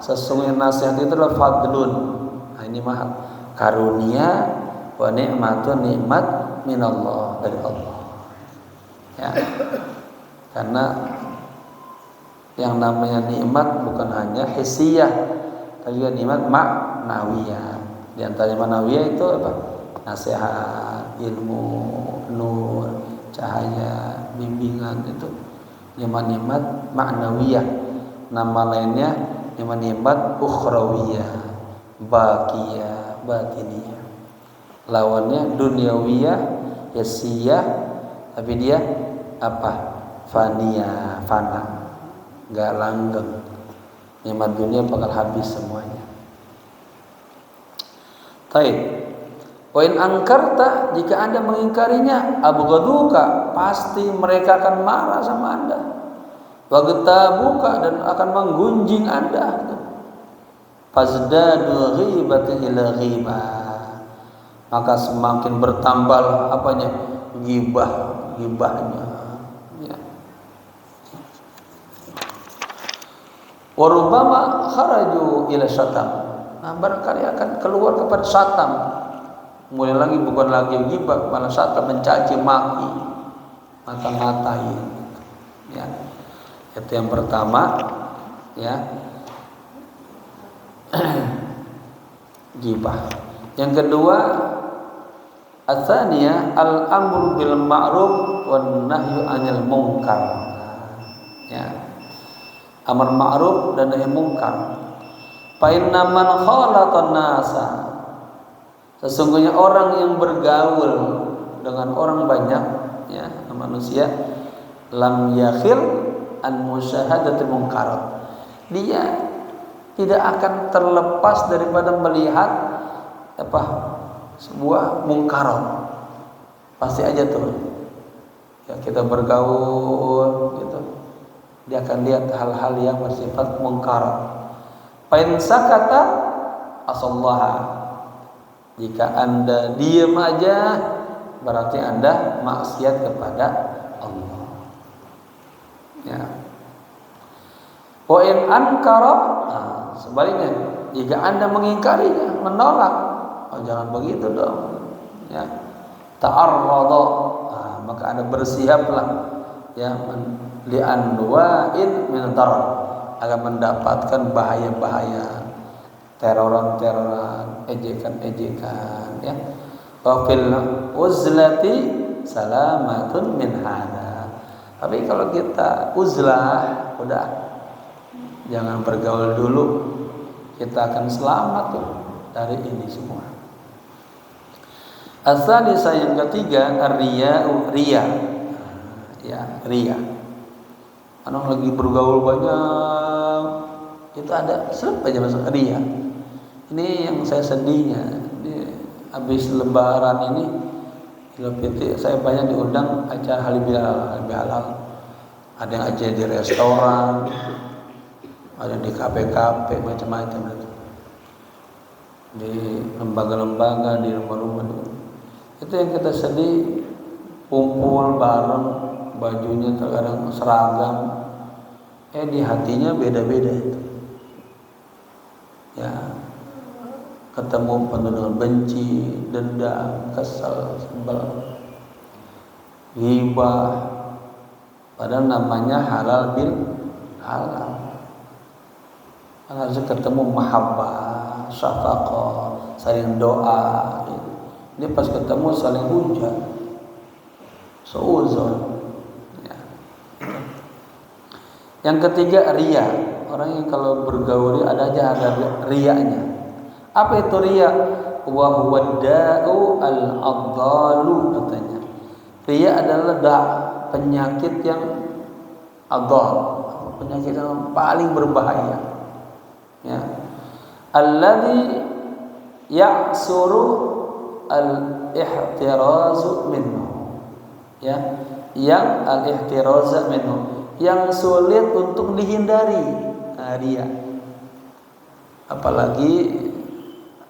sesungguhnya nasihat itu adalah fadlun. Nah, ini mah karunia wa ni'matun, nikmat minallah, dari Allah. Ya. Karena yang namanya nikmat bukan hanya hissiyah, tapi juga nikmat ma'nawiyah. Di antara ma'nawiyah itu apa? Nasihat, ilmu, nur, cahaya, bimbingan, itu nikmat ma'nawiyah. Nama lainnya nikmat ukhrawiyah, baqiyah, batiniyah. Lawannya dunyawiyah, hissiyah, tapi dia apa? Fania, fana, nggak langgeng. Nikmat dunia bakal habis semuanya. Taib. Poin angkarta, jika Anda mengingkarinya, abghaduka, pasti mereka akan marah sama Anda. Wagtabuka, dan akan menggunjing Anda. Fazdadu ghibati ila ghibah, maka semakin bertambah apanya? Gibahnya. Ya. Warubama kharaju ila syatam. Nah, barangkali akan keluar kepada syatam. Mulai lagi bukan lagi gibah, malah syatam, mencaci maki, mata-matain. Ya. Itu yang pertama, ya. Gibah. Yang kedua, Ats-tsaniyah al-amru bil ma'ruf wan nahyu 'anil munkar. Ya. Amar ma'ruf dan nahi munkar. Fa inna man khalatan nasa, sesungguhnya orang yang bergaul dengan orang banyak, ya, manusia, lam yakhil an musyahadatil munkar. Dia tidak akan terlepas daripada melihat apa? Sebuah mungkaron. Pasti aja tuh. Ya, kita bergaul gitu, dia akan lihat hal-hal yang bersifat mungkaron. Fa in sakata asallaha, Jika Anda diam aja, berarti Anda maksiat kepada Allah. Ya. Wa in ankara, sebaliknya, jika Anda mengingkarinya, menolak, jangan begitu dong. Ya. Ta'arrada, maka Anda bersiaplah ya li'anwa'in min darar, akan mendapatkan bahaya-bahaya, teroran-teroran, ejekan-ejekan, ya. Wa fil uzlati salamatun min hada. Tapi kalau kita uzlah, udah jangan bergaul dulu, kita akan selamat tuh dari ini semua. As-salisa, yang ketiga, riya. Ya, riya. Anak lagi bergaul banyak, itu ada selip aja masuk riya. Ini yang saya sedihnya. Ini habis Lebaran ini, Idul Fitri, saya banyak diundang acara halal. Ada yang aja di restoran, ada di kafe-kafe, macam-macam itu. Di lembaga-lembaga, di rumah-rumah. Itu yang kita sedih, kumpul bareng, bajunya terkadang seragam, di hatinya beda-beda itu. Ya, ketemu penuh dengan benci, dendam, kesal, sebel, ghibah, padahal namanya halal bil halal. Harus ketemu mahabbah, syafaqah, saling doa. Ini pas ketemu saling hujat, suuzon. Ya. Yang ketiga, riya. Orang yang kalau bergaul ada riyanya. Apa itu riya? Wa huwa da'u al-addalu, katanya. Riya adalah penyakit yang adal, penyakit yang paling berbahaya. Ya. Alladzi ya'suru al-ihtirazu minhu. Ya, yang al-ihtirazu minhu, yang sulit untuk dihindari. Riya. Apalagi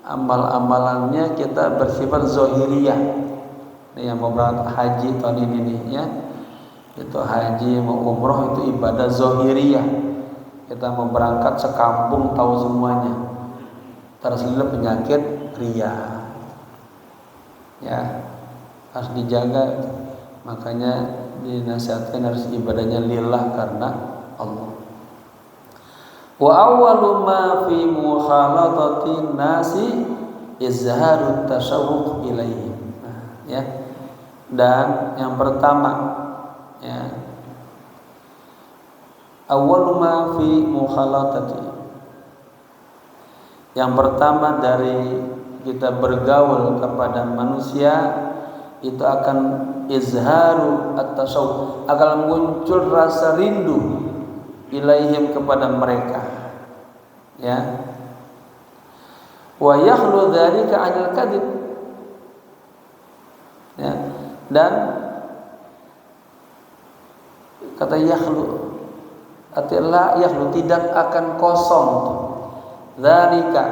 amal-amalannya kita bersifat zahiriyah. Ini yang mau berangkat haji tahun ini nih, ya. Itu haji mau umroh itu ibadah zahiriyah. Kita mau berangkat sekampung tahu semuanya. Terselip penyakit riya. Ya, harus dijaga. Makanya dinasihatkan harus ibadahnya lillah, karena Allah. Wa awwalu ma fi mukhalatatin nasi izharut tasyawuq ilaihim. Ya. Dan yang pertama, ya, awwalu ma fi mukhalatati, yang pertama dari kita bergaul kepada manusia itu akan izharu at-tasyawuq, akan muncul rasa rindu ilaihim, kepada mereka, ya. Wa yakhlu dzalika 'anil kadzib, ya. Dan kata yakhlu, artinya yakhlu, tidak akan kosong dzalika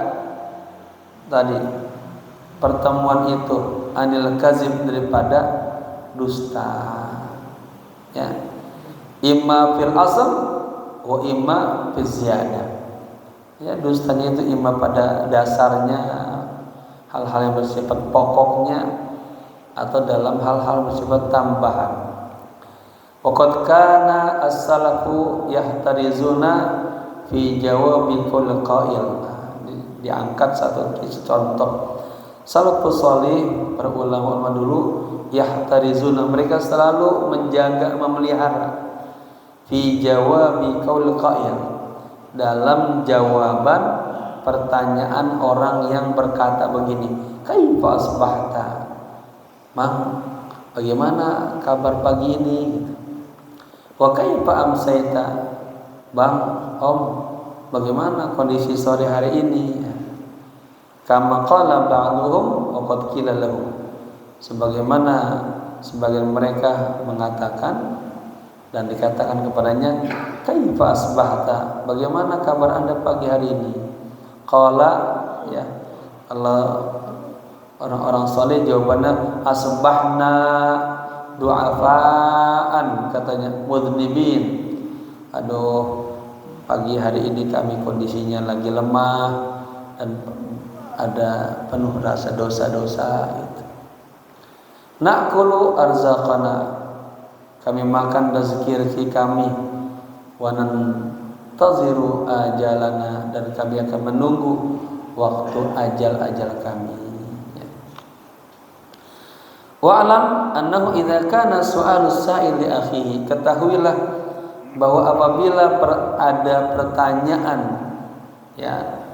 tadi pertemuan itu, 'anil kadzib, daripada dusta, ya. Imma fil asl wa imma fi ziyadah. Ya, dustanya itu imma pada dasarnya, hal-hal yang bersifat pokoknya, atau dalam hal-hal bersifat tambahan. Waqad kana as-salafu yahtarizuna fi jawabi kulli qail. Diangkat satu contoh. Salafus salih, para ulama dulu, yahtarizuna, mereka selalu menjaga, memelihara, fi jawabi qaul qail, dalam jawaban pertanyaan orang yang berkata begini, kaifa asbahta, Mang, bagaimana kabar pagi ini, gitu. Wa kaifa amsayta, Bang, Om, bagaimana kondisi sore hari ini. Kama qala ba'duhum wa qad qila lahum, sebagaimana sebagian mereka mengatakan dan dikatakan kepadanya, kaifa asbahta, bagaimana kabar Anda pagi hari ini. Qala, ya, Allah orang-orang soleh jawabannya asbahna du'afaan, katanya mudnibin. Aduh, pagi hari ini kami kondisinya lagi lemah dan ada penuh rasa dosa-dosa gitu. Na'kulu arzaqana, kami makan rezeki kami, wa nantaziru ajalana, dan kami akan menunggu waktu ajal-ajal kami. Wa'lam annahu idza kana su'alus sa'il li akhihi, ketahuilah bahwa apabila ada pertanyaan, ya,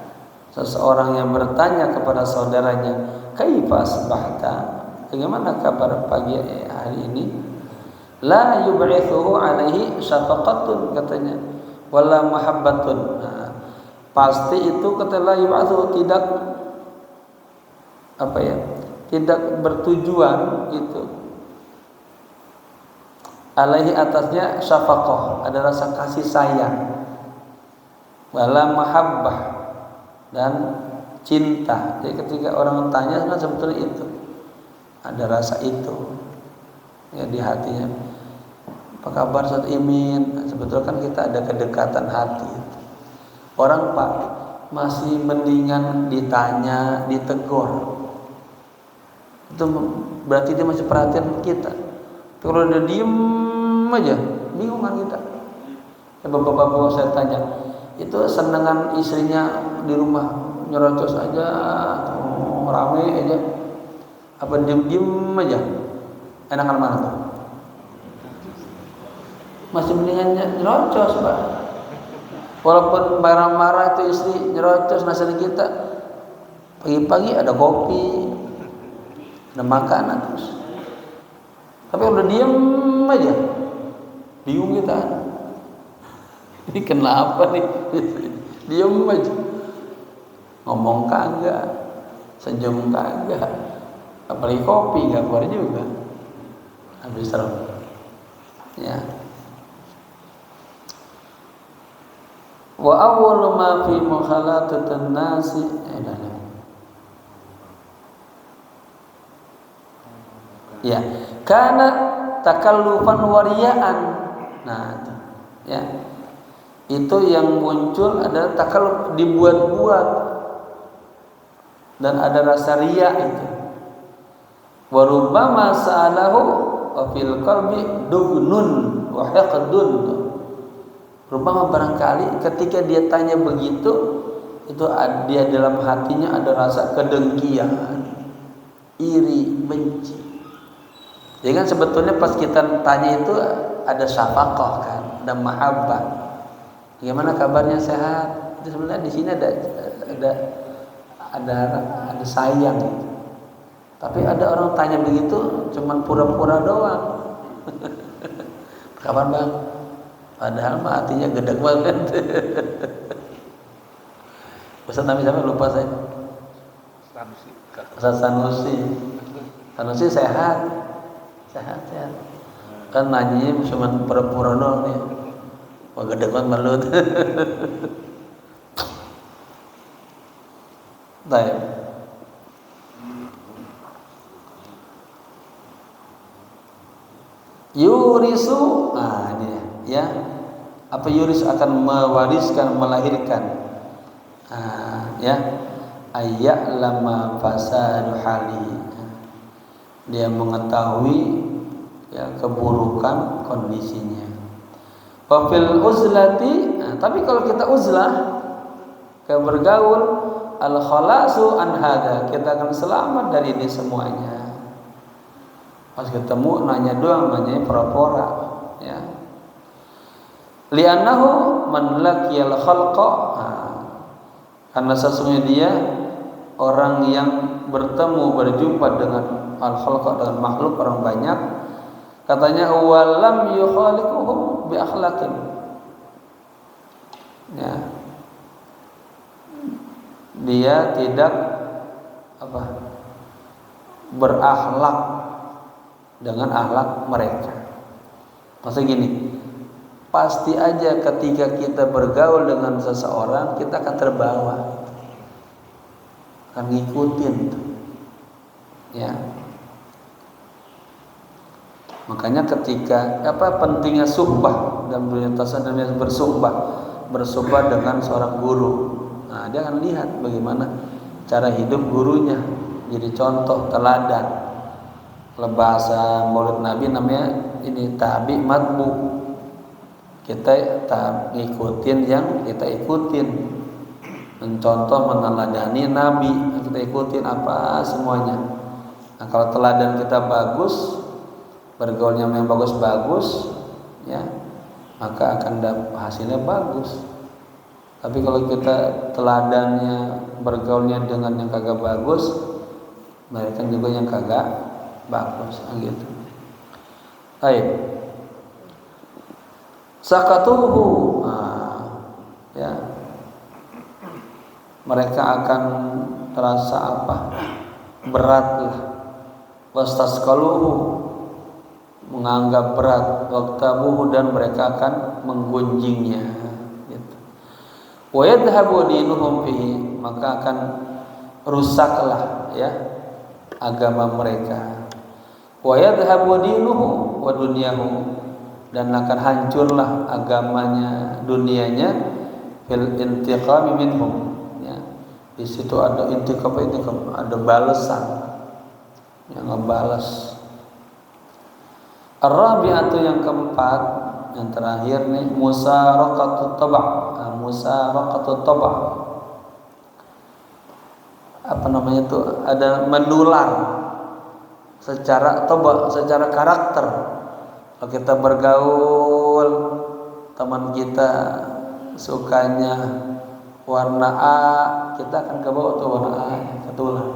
seseorang yang bertanya kepada saudaranya, kaifa asbahta, bagaimana kabar pagi hari ini, la yub'ithuhu alaihi syafaqatun, katanya, wala mahabbatun. Nah, pasti itu kata la yub'athu, tidak apa ya, tidak bertujuan itu alaihi, atasnya syafaqah, ada rasa kasih sayang, wala mahabbah, dan cinta. Jadi ketika orang tanya kan sebetulnya itu ada rasa itu ya di hatinya. Apa kabar Ustaz Imin? Sebetulnya kan kita ada kedekatan hati. Orang Pak masih mendingan ditanya, ditegur, itu berarti dia masih perhatian kita. Kalau udah diem aja, bingung kan kita. Ya, bapak-bapak saya tanya, itu senengan istrinya di rumah nyerocos aja, rame aja, apa diem aja, enakan mana tuh? Masih mendingan nyerocos, Pak. Walaupun marah-marah itu istri nyerocos nasihat kita, pagi-pagi ada kopi, ada makanan terus. Tapi udah diem aja, bingung kita. Ini kenapa nih? Diem aja, ngomong kagak, senyum kagak, apalagi kopi nggak keluar juga. Habis serem. Ya. Wa awwalu ma fi mukhalatatin nasi, ya, karena takallufan wariyaan. Nah, itu, ya, itu yang muncul adalah takalluf, dibuat-buat dan ada rasa riya itu. Wa rubbama sa'alahu wa fil qalbi dugnun wa haqdun. Rubbama barangkali ketika dia tanya begitu, itu dia dalam hatinya ada rasa kedengkian, iri, benci. Jadi kan sebetulnya pas kita tanya itu ada syafaqah kan, ada mahabbah. Bagaimana kabarnya, sehat? Itu sebenarnya di sini ada sayang gitu. Tapi ada orang tanya begitu cuman pura-pura doang. Kabar Bang? Padahal mah hatinya gedeg banget. Ustaz Nabi sampai lupa saya. Ustaz Sanusi. Sanusi sehat. Sehat. Kan nanya cuma pura-pura doang nih. Wah gede banget malut. Baik. Yurisu, ini ya. Apa yuris, akan mewariskan, melahirkan. Ya. Ayya'lama fasadu hali. Dia mengetahui ya keburukan kondisinya. Fafil uzlati, tapi kalau kita uzlah, kita bergaul, al khalasu an hada, kita akan selamat dari ini semuanya. Pas ketemu nanya doang, nanya pura-pura, ya. Li'annahu man laqiyal khalqa, karena sesungguhnya dia orang yang berjumpa dengan al khalqa, dengan makhluk, orang banyak. Katanya walam yukhaliquhum bi akhlaqin. Ya. Dia tidak berakhlak dengan akhlak mereka. Maksudnya gini, pasti aja ketika kita bergaul dengan seseorang, kita akan terbawa, akan ngikutin tuh. Ya. Makanya ketika pentingnya suhbah dalam dunia tasawuf dan bersuhbah dengan seorang guru. Nah, dia akan lihat bagaimana cara hidup gurunya, jadi contoh teladan. Kalau bahasa Maulid Nabi namanya ini tabi matbu. Kita ikutin yang kita ikutin, mencontoh meneladani Nabi yang kita ikutin apa semuanya. Nah, kalau teladan kita bagus, bergaulnya yang bagus-bagus, ya maka akan hasilnya bagus. Tapi kalau kita teladannya bergaulnya dengan yang kagak bagus, mereka juga yang kagak bagus, gitu. Baik. Sakatuhu, ya. Mereka akan terasa beratlah. Wastasqaluhu, menganggap berat, waktabuhu, dan mereka akan menggunjingnya, gitu. Wa yadhhabu dinuhum fihi, maka akan rusaklah ya agama mereka. Wa yadhhabu dinuhu wa dunyahu, dan akan hancurlah agamanya, dunianya, fil intiqami minhum, ya. Di situ ada intiqam, ada balasan, yang ngebalas. Ar-rabi'atu, yang keempat, yang terakhir nih, musaraqatut taba'. Musaraqatut taba'. Apa namanya itu? Ada menular secara taba', secara karakter. Kalau kita bergaul, teman kita sukanya warna A, kita akan kebawa tuh warna A, ketular.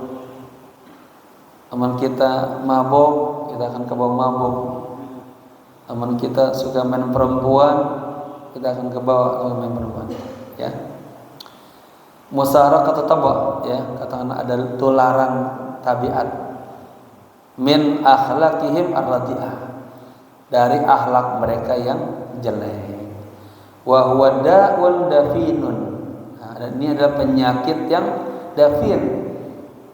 Teman kita mabok, kita akan kebawa mabok. Teman kita suka main perempuan, kita akan kebawa suka main perempuan, ya. Musaraqatut taba', ya, katakan ada tularan tabiat min akhlaqihim ar-radi'ah, dari akhlak mereka yang jelek. Wa huwa da'un dafinun. Nah, ini adalah penyakit yang dafin,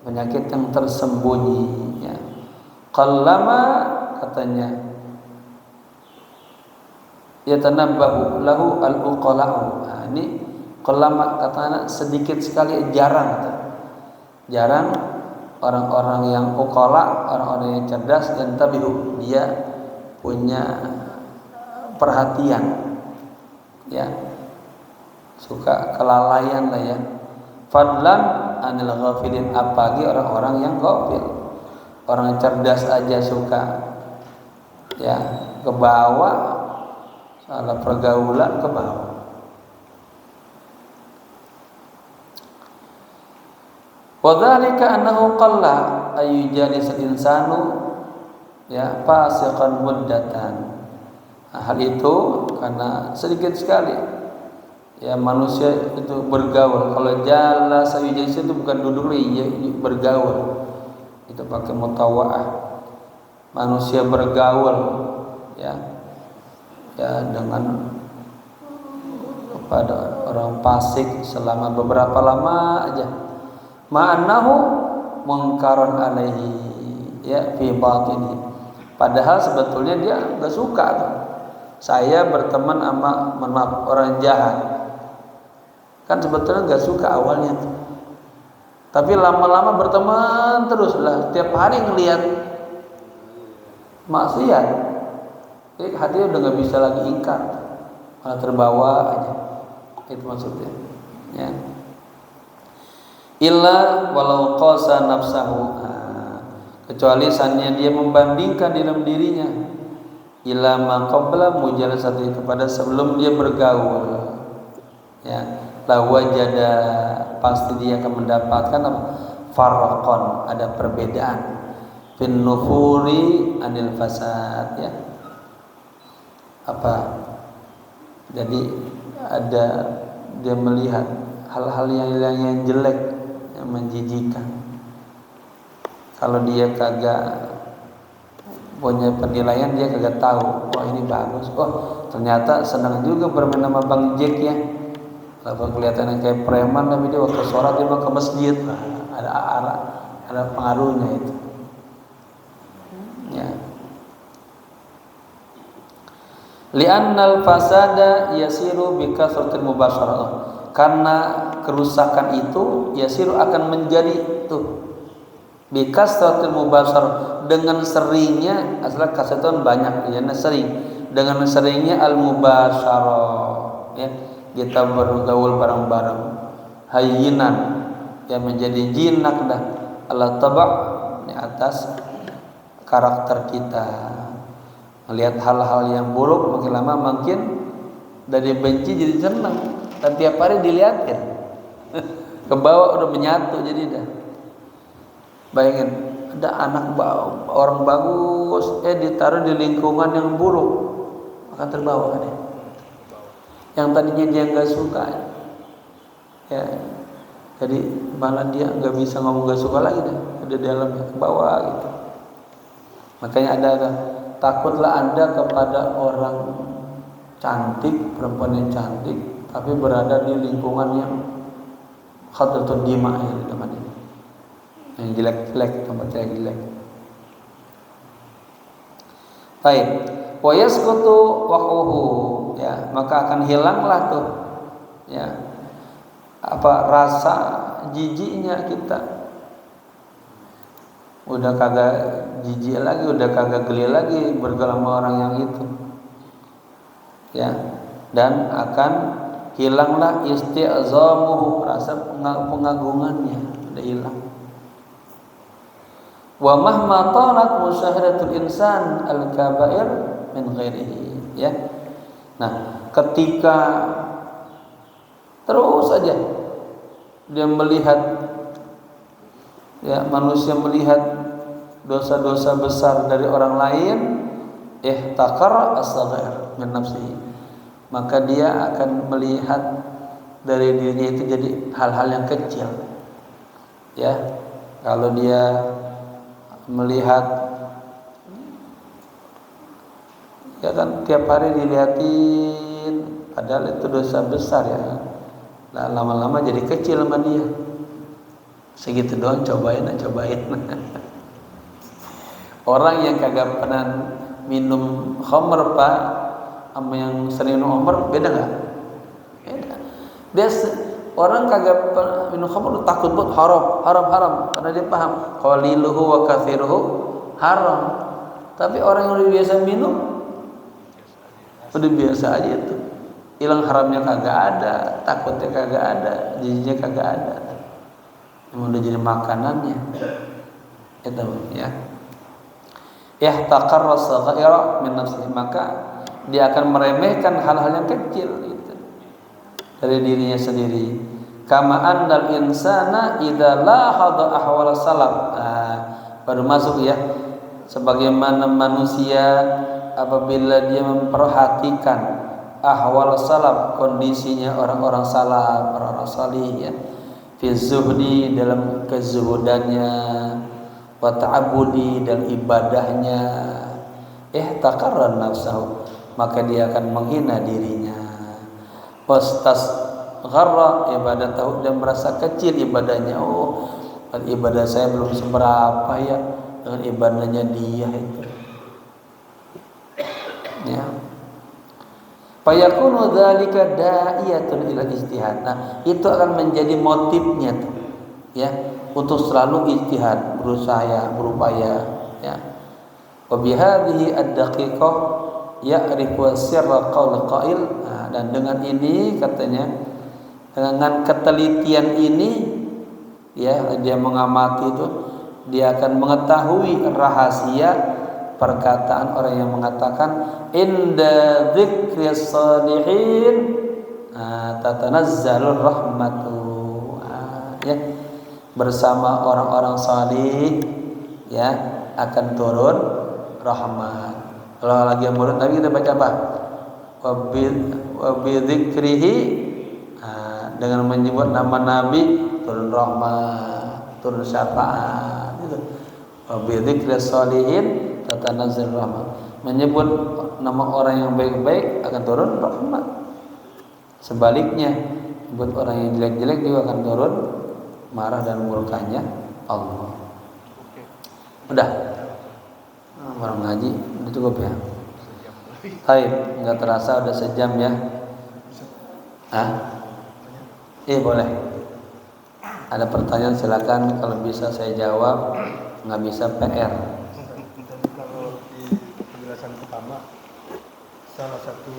penyakit yang tersembunyi, ya. Qallama, katanya, yatanabbahu lahu al-uqala'u. Nah, ini qallama, katanya sedikit sekali, jarang orang-orang yang uqala, orang-orang yang cerdas, dan tabihu, dia punya perhatian, ya, suka kelalaian lah, ya. Fadlan anil ghafilin, apalagi orang-orang yang ghafil. Orang cerdas aja suka, ya, ke bawah, salah pergaulan ke bawah. Wadzalika annahu qalla ayyujalis al-insanu, ya, fasiqan muddatan. Nah, hal itu karena sedikit sekali, ya, manusia itu bergaul. Kalau jala sayujalis itu bukan duduk, ya, bergaul. Itu pakai mutawa'ah. Manusia bergaul, ya, dengan kepada orang fasik selama beberapa lama aja. Ma'annahu mungkarun alaihi, ya, fi batini. Padahal sebetulnya dia enggak suka tuh. Saya berteman sama orang jahat, kan sebetulnya enggak suka awalnya tuh. Tapi lama-lama berteman terus lah, tiap hari ngelihat maksiat, hatinya udah nggak bisa lagi ingkar, malah terbawa aja. Itu maksudnya, ya. Illa walau qasa nafsahu, kecuali sannya dia membandingkan dalam dirinya, ila ma qabla mujalasati, kepada sebelum dia bergaul, ya, la wajada, pasti dia akan mendapatkan farqan, ada perbedaan, fin nufuri anil fasad, ya. Jadi ada, dia melihat hal-hal yang jelek, yang menjijikkan. Kalau dia kagak punya penilaian, dia kagak tahu, wah ini bagus, oh ternyata senang juga bermain sama Bang Jack, ya. Kalau kelihatannya kayak preman, tapi dia waktu sholat dia ke masjid, nah, ada pengaruhnya itu. Li'annal fasada yasiru bikasratil mubasyarah. Karena kerusakan itu yasiru akan menjadi tuh bikasratil mubasyarah, dengan seringnya, asal kasratun banyak ya, sering, dengan seringnya al mubasyarah ya, kita bergaul bareng-bareng, hayyinan yang menjadi jinak dah ala taba' di atas karakter kita. Melihat hal-hal yang buruk makin lama makin dari benci jadi senang, dan tiap hari dilihatin ke bawah udah menyatu jadi dah. Bayangin ada anak orang bagus ditaruh di lingkungan yang buruk, akan terbawa kan ya. Yang tadinya dia nggak suka ya, jadi malah dia nggak bisa ngomong nggak suka lagi dah, ada di dalam bawah gitu. Makanya ada takutlah Anda kepada orang cantik, perempuan yang cantik, tapi berada di lingkungan yang khadratud dima ya teman-teman, yang jelek-jelek, tempat yang jelek. Baik, wa yasqutu waquhu ya, maka akan hilanglah tuh ya apa rasa jijiknya kita. Udah kagak jijik lagi, udah kagak geli lagi bergaul sama orang yang itu ya, dan akan hilanglah isti'zamuhu, rasa pengagungannya udah hilang. Wa mahma talat musyahadatul insan al-kaba'ir min ghairihi ya. Nah, ketika terus saja dia melihat ya, manusia melihat dosa-dosa besar dari orang lain, ihtakar as-saghair min nafsihi, maka dia akan melihat dari dirinya itu jadi hal-hal yang kecil ya. Kalau dia melihat ya kan tiap hari dilihatin, padahal itu dosa besar ya, nah, lama-lama jadi kecil sama dia. Segitu doang cobain. Orang yang kagak pernah minum khamr Pak sama yang sering minum khamr beda nggak? Beda. Dia orang kagak pernah minum khamr takut buat haram karena dia paham qaliluhu wa katsiruhu haram. Tapi orang yang udah biasa minum udah biasa aja itu. Hilang haramnya kagak ada, takutnya kagak ada, jijiknya kagak ada. Yang udah jadi makanannya. Itu ya. Ihtaqarra saghaira min nafsihi, maka dia akan meremehkan hal-hal yang kecil gitu dari dirinya sendiri. Kama annal insana idza lahadha ahwal salaf, baru masuk ya, sebagaimana manusia apabila dia memperhatikan ahwal salaf, kondisinya orang-orang salaf, orang-orang salih ya, fi zuhdi, dalam kezuhudannya, wa ta'abbudi, dan ibadahnya, ihtaqarra nafsahu, maka dia akan menghina dirinya, wastasgharra ibadatahu, dan merasa kecil ibadahnya. Oh, ibadah saya belum seberapa ya dengan ibadahnya dia itu ya. Fayakunu dzalika da'iyatun ila ijtihad. Nah, itu akan menjadi motifnya tuh ya, untuk selalu ijtihad, berupaya ya. Wa bihadhihi ad-daqiqah ya'rifu sirra qaul qail. Nah, dan dengan ini katanya, dengan ketelitian ini ya, dia mengamati itu, dia akan mengetahui rahasia perkataan orang yang mengatakan inda dzikris salihin tatanazzalur rahmatu ya, bersama orang-orang salih ya akan turun rahmat. Kalau lagi yang murid Nabi kita baca apa? Wa bi dzikrihi, dengan menyebut nama Nabi turun rahmat, turun syafaat itu. Wa bi dzikris salihin tatanazzal rahmat, menyebut nama orang yang baik-baik akan turun rahmat. Sebaliknya, buat orang yang jelek-jelek juga akan turun marah dan murkanya Allah. Udah, orang ngaji udah cukup ya. Baik, nggak terasa udah sejam ya. Boleh. Ada pertanyaan silakan, kalau bisa saya jawab, nggak bisa PR. Kalau di penjelasan pertama, salah satu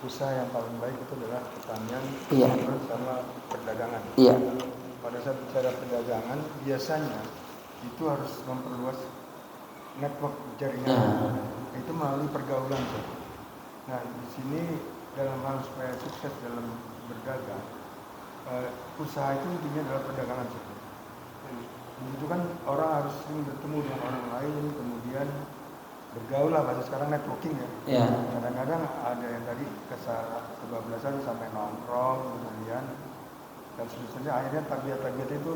usaha yang paling baik itu adalah pertanian sama perdagangan. Iya. Pada saat bicara perdagangan, biasanya itu harus memperluas network jaringan. Itu melalui pergaulan. Nah, di sini dalam hal supaya sukses dalam berdagang, usaha itu intinya adalah perdagangan. Itu kan orang harus sering bertemu dengan orang lain, kemudian bergaul lah, bahasa sekarang networking ya. Kadang-kadang ada yang tadi kebablasan sampai nongkrong, kemudian dan seterusnya, akhirnya tabiat-tabiat itu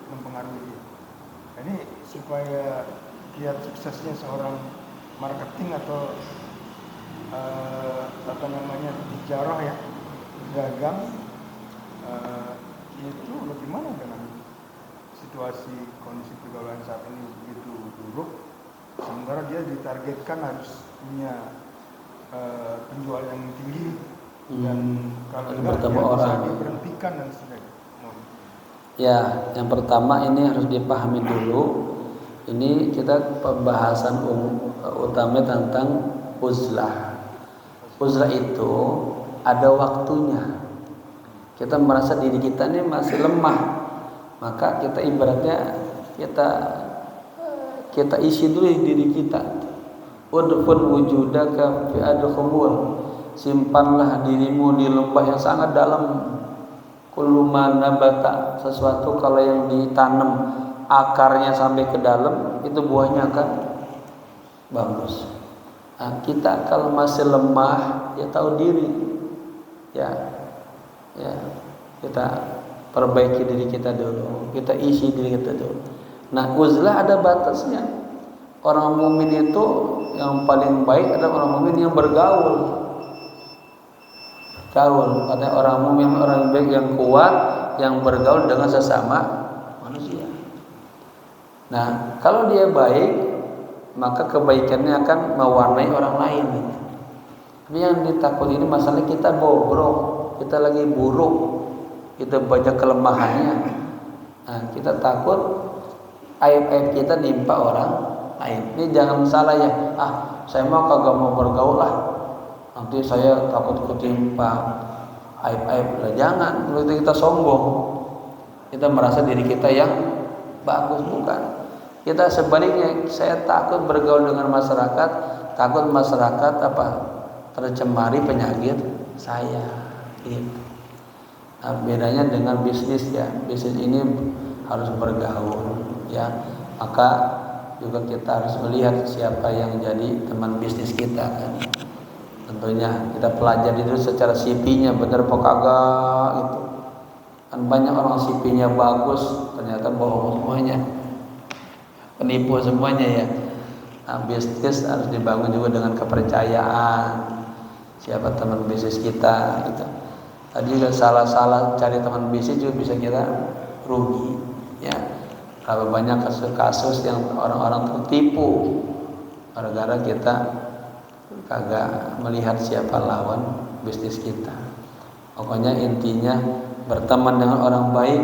mempengaruhi. Nah, ini supaya lihat suksesnya seorang marketing atau tijarah ya, dagang, itu bagaimana dengan situasi kondisi pergaulan saat ini begitu buruk, sementara dia ditargetkan harus punya penjualan yang tinggi, dan kalau enggak dia bisa diberhentikan dan sebagainya. Ya, yang pertama ini harus dipahami dulu. Ini kita pembahasan utama tentang uzlah. Uzlah itu ada waktunya. Kita merasa diri kita ini masih lemah, maka kita ibaratnya kita isi dulu diri kita. Udfun wujudaka fi adkhumur. Simpanlah dirimu di lembah yang sangat dalam. Kullu ma nabata, sesuatu kalau yang ditanam akarnya sampai ke dalam, itu buahnya akan bagus. Nah, kita kalau masih lemah, ya tahu diri. Ya, kita perbaiki diri kita dulu, kita isi diri kita dulu. Nah, uzlah ada batasnya. Orang mukmin itu yang paling baik adalah orang mukmin yang bergaul. Katanya orang mukmin orang baik yang kuat, yang bergaul dengan sesama manusia. Nah, kalau dia baik, maka kebaikannya akan mewarnai orang lain. Tapi yang ditakut ini masalahnya kita bobrok, kita lagi buruk, kita banyak kelemahannya. Nah, kita takut aib-aib kita nimpa orang lain. Ini jangan salah ya. Saya mah kagak mau bergaul lah, nanti saya takut ketimpa aib-aib. Lah jangan, berarti kita sombong. Kita merasa diri kita yang bagus, bukan. Kita sebaliknya, saya takut bergaul dengan masyarakat, takut masyarakat tercemari penyakit saya. Gitu. Nah, bedanya dengan bisnis ya. Bisnis ini harus bergaul ya. Maka juga kita harus melihat siapa yang jadi teman bisnis kita kan. Tentunya kita pelajari dulu secara CV-nya benar apa kagak gitu. Kan banyak orang CV-nya bagus, ternyata bohong semuanya, penipu semuanya ya. Nah, bisnis harus dibangun juga dengan kepercayaan. Siapa teman bisnis kita gitu. Tadi juga salah-salah cari teman bisnis juga bisa kita rugi ya. Kalau banyak kasus-kasus yang orang-orang tertipu gara-gara kita kagak melihat siapa lawan bisnis kita. Pokoknya intinya berteman dengan orang baik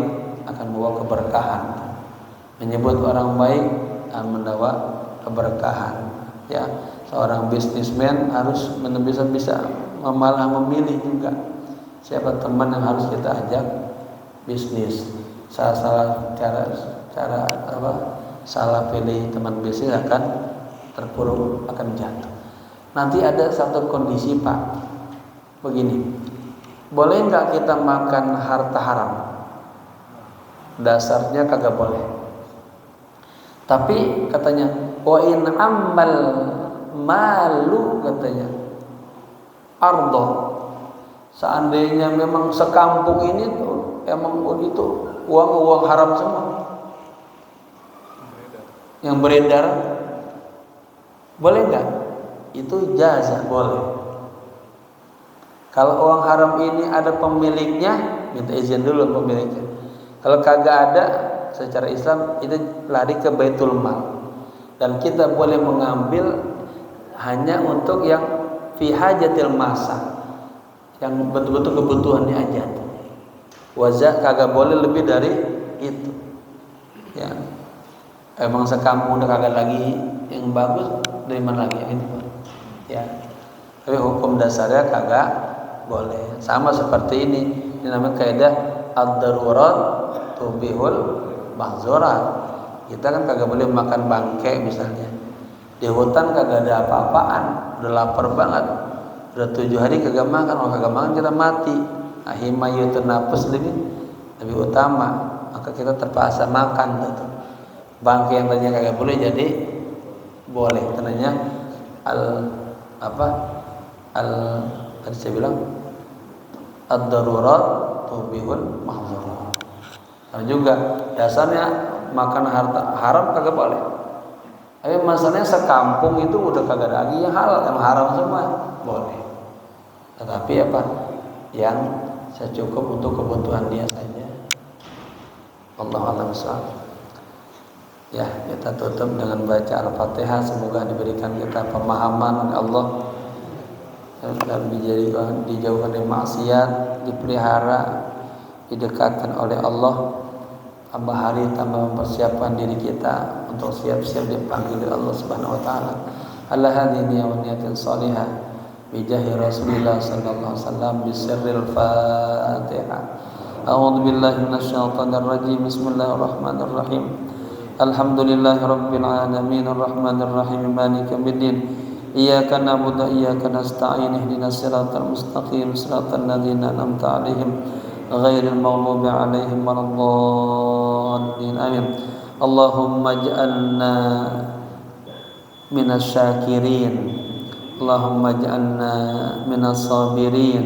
akan membawa keberkahan. Menyebut orang baik akan membawa keberkahan. Ya, seorang bisnismen harus bisa malah memilih juga siapa teman yang harus kita ajak bisnis. Salah pilih teman bisnis akan terpuruk, akan jatuh. Nanti ada satu kondisi Pak, begini, boleh nggak kita makan harta haram? Dasarnya kagak boleh. Tapi katanya, wa in ammal malu, katanya, ardo, seandainya memang sekampung ini tuh emang itu uang haram semua yang beredar, boleh nggak? Itu jaza, boleh. Kalau uang haram ini ada pemiliknya, minta izin dulu pemiliknya. Kalau kagak ada, secara Islam itu lari ke Baitul Mal, dan kita boleh mengambil hanya untuk yang fi hajatil masa, yang betul-betul kebutuhannya aja. Wazak kagak boleh lebih dari itu. Ya. Emang sekampung udah kagak lagi yang bagus, dari mana lagi ini? Ya. Tapi hukum dasarnya kagak boleh. Sama seperti ini namanya kaidah ad-darurat tubihul mahzurat. Kita kan kagak boleh makan bangkai misalnya. Di hutan kagak ada apa-apaan, udah lapar banget, udah 7 hari kagak makan, kalau kagak makan kita mati. Ahimayutun nafas lebih utama, maka kita terpaksa makan gitu. Bangkai yang tadinya kagak boleh jadi boleh. Tadinya tadi saya bilang ad-darurat tubihul mahzurat. Karena juga dasarnya makan harta haram kagak boleh. Tapi masalahnya sekampung itu udah kagak ada lagi yang halal, yang haram semua boleh. Tetapi apa? Yang secukup untuk kebutuhan dia saja. Allahu a'lam bishawab. Ya, kita tutup dengan baca Al-Fatihah. Semoga diberikan kita pemahaman oleh Allah dan dijauhkan dari maksiat, dipelihara, didekatkan oleh Allah. Tambah hari tambah mempersiapkan diri kita untuk siap-siap dipanggil oleh Allah Subhanahu wa taala. Ala hadhihi wa niyatin salihah bi jahi Rasulillah sallallahu alaihi wasallam bi sirril Fatihah. A'udzu billahi minasyaitonir rajim. Bismillahirrahmanirrahim. Alhamdulillahirabbil alamin arrahmanir rahim maliki yaumiddin. Iyyaka na'budu wa iyyaka nasta'in ihdinas siratal mustaqim siratal ladzina an'amta 'alaihim ghairil maghdubi 'alaihim waladdallin. Amin. Allahumma ij'alna minas syakirin. Allahumma ij'alna minas sabirin.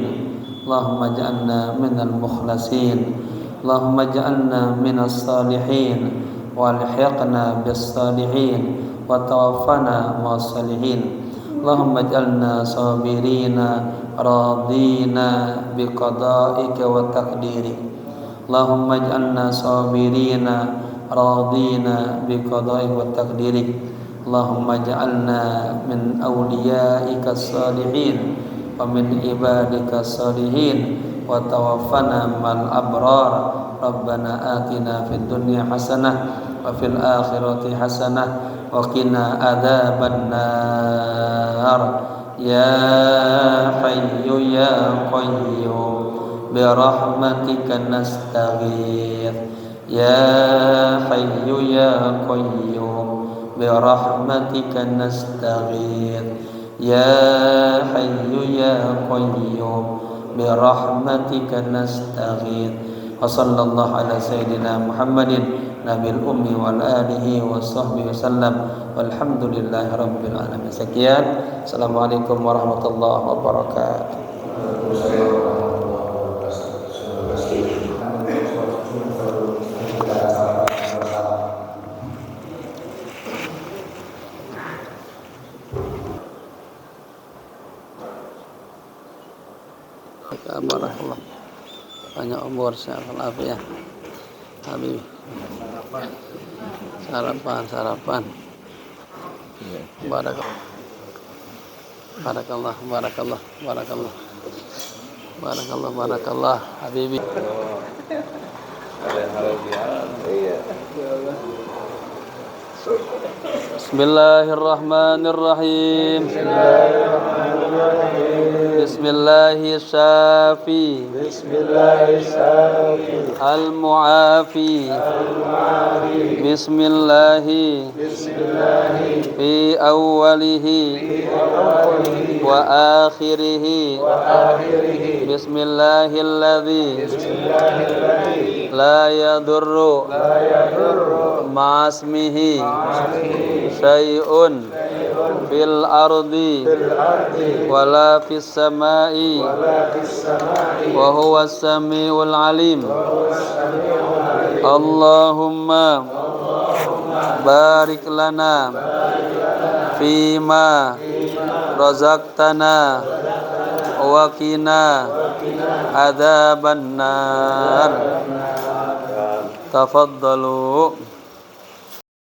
Allahumma ij'alna minal mukhlasin. Allahumma ij'alna minas salihin. Walhiqna bis salihin wa tawaffana ma'as salihin. Allahumma ij'alna sabirina radina biqada'ika wa taqdirik. Allahumma ij'alna sabirina radina biqada'ika wa taqdirik. Allahumma ij'alna min awliyaika salihin wa min ibadika salihin wa tawaffana mal abrar. Rabbana atina fid dunya hasanah wa fil akhirati hasanah wa qina adzabannar. Ya hayyu ya qayyum bi rahmatika nastaghith. Ya hayyu ya qayyum bi rahmatika nastaghith. Ya hayyu ya qayyum bi rahmatika nastaghith. Wa sallallahu ala sayyidina Muhammadin nabil ummi wal alihi wa sahbihi wasallam walhamdulillahi rabbil alamin. Sekian. Assalamualaikum warahmatullahi wabarakatuh. Barakallah. Banyak umur, sehat walafiat. Habib. Sarapan. Barakallah. Habibi. Bismillahirrahmanirrahim. Bismillahi syafi. Al-mu'afi. Bismillahi fi awwalihi wa akhirihi. Bismillahilladzi la yadurru ma'asmihi syai'un fil ardi wala fis samai wa huwa as-sami'ul alim. Allahumma barik lana fima razaqtana wa qina adzabannar. Tafaddalu.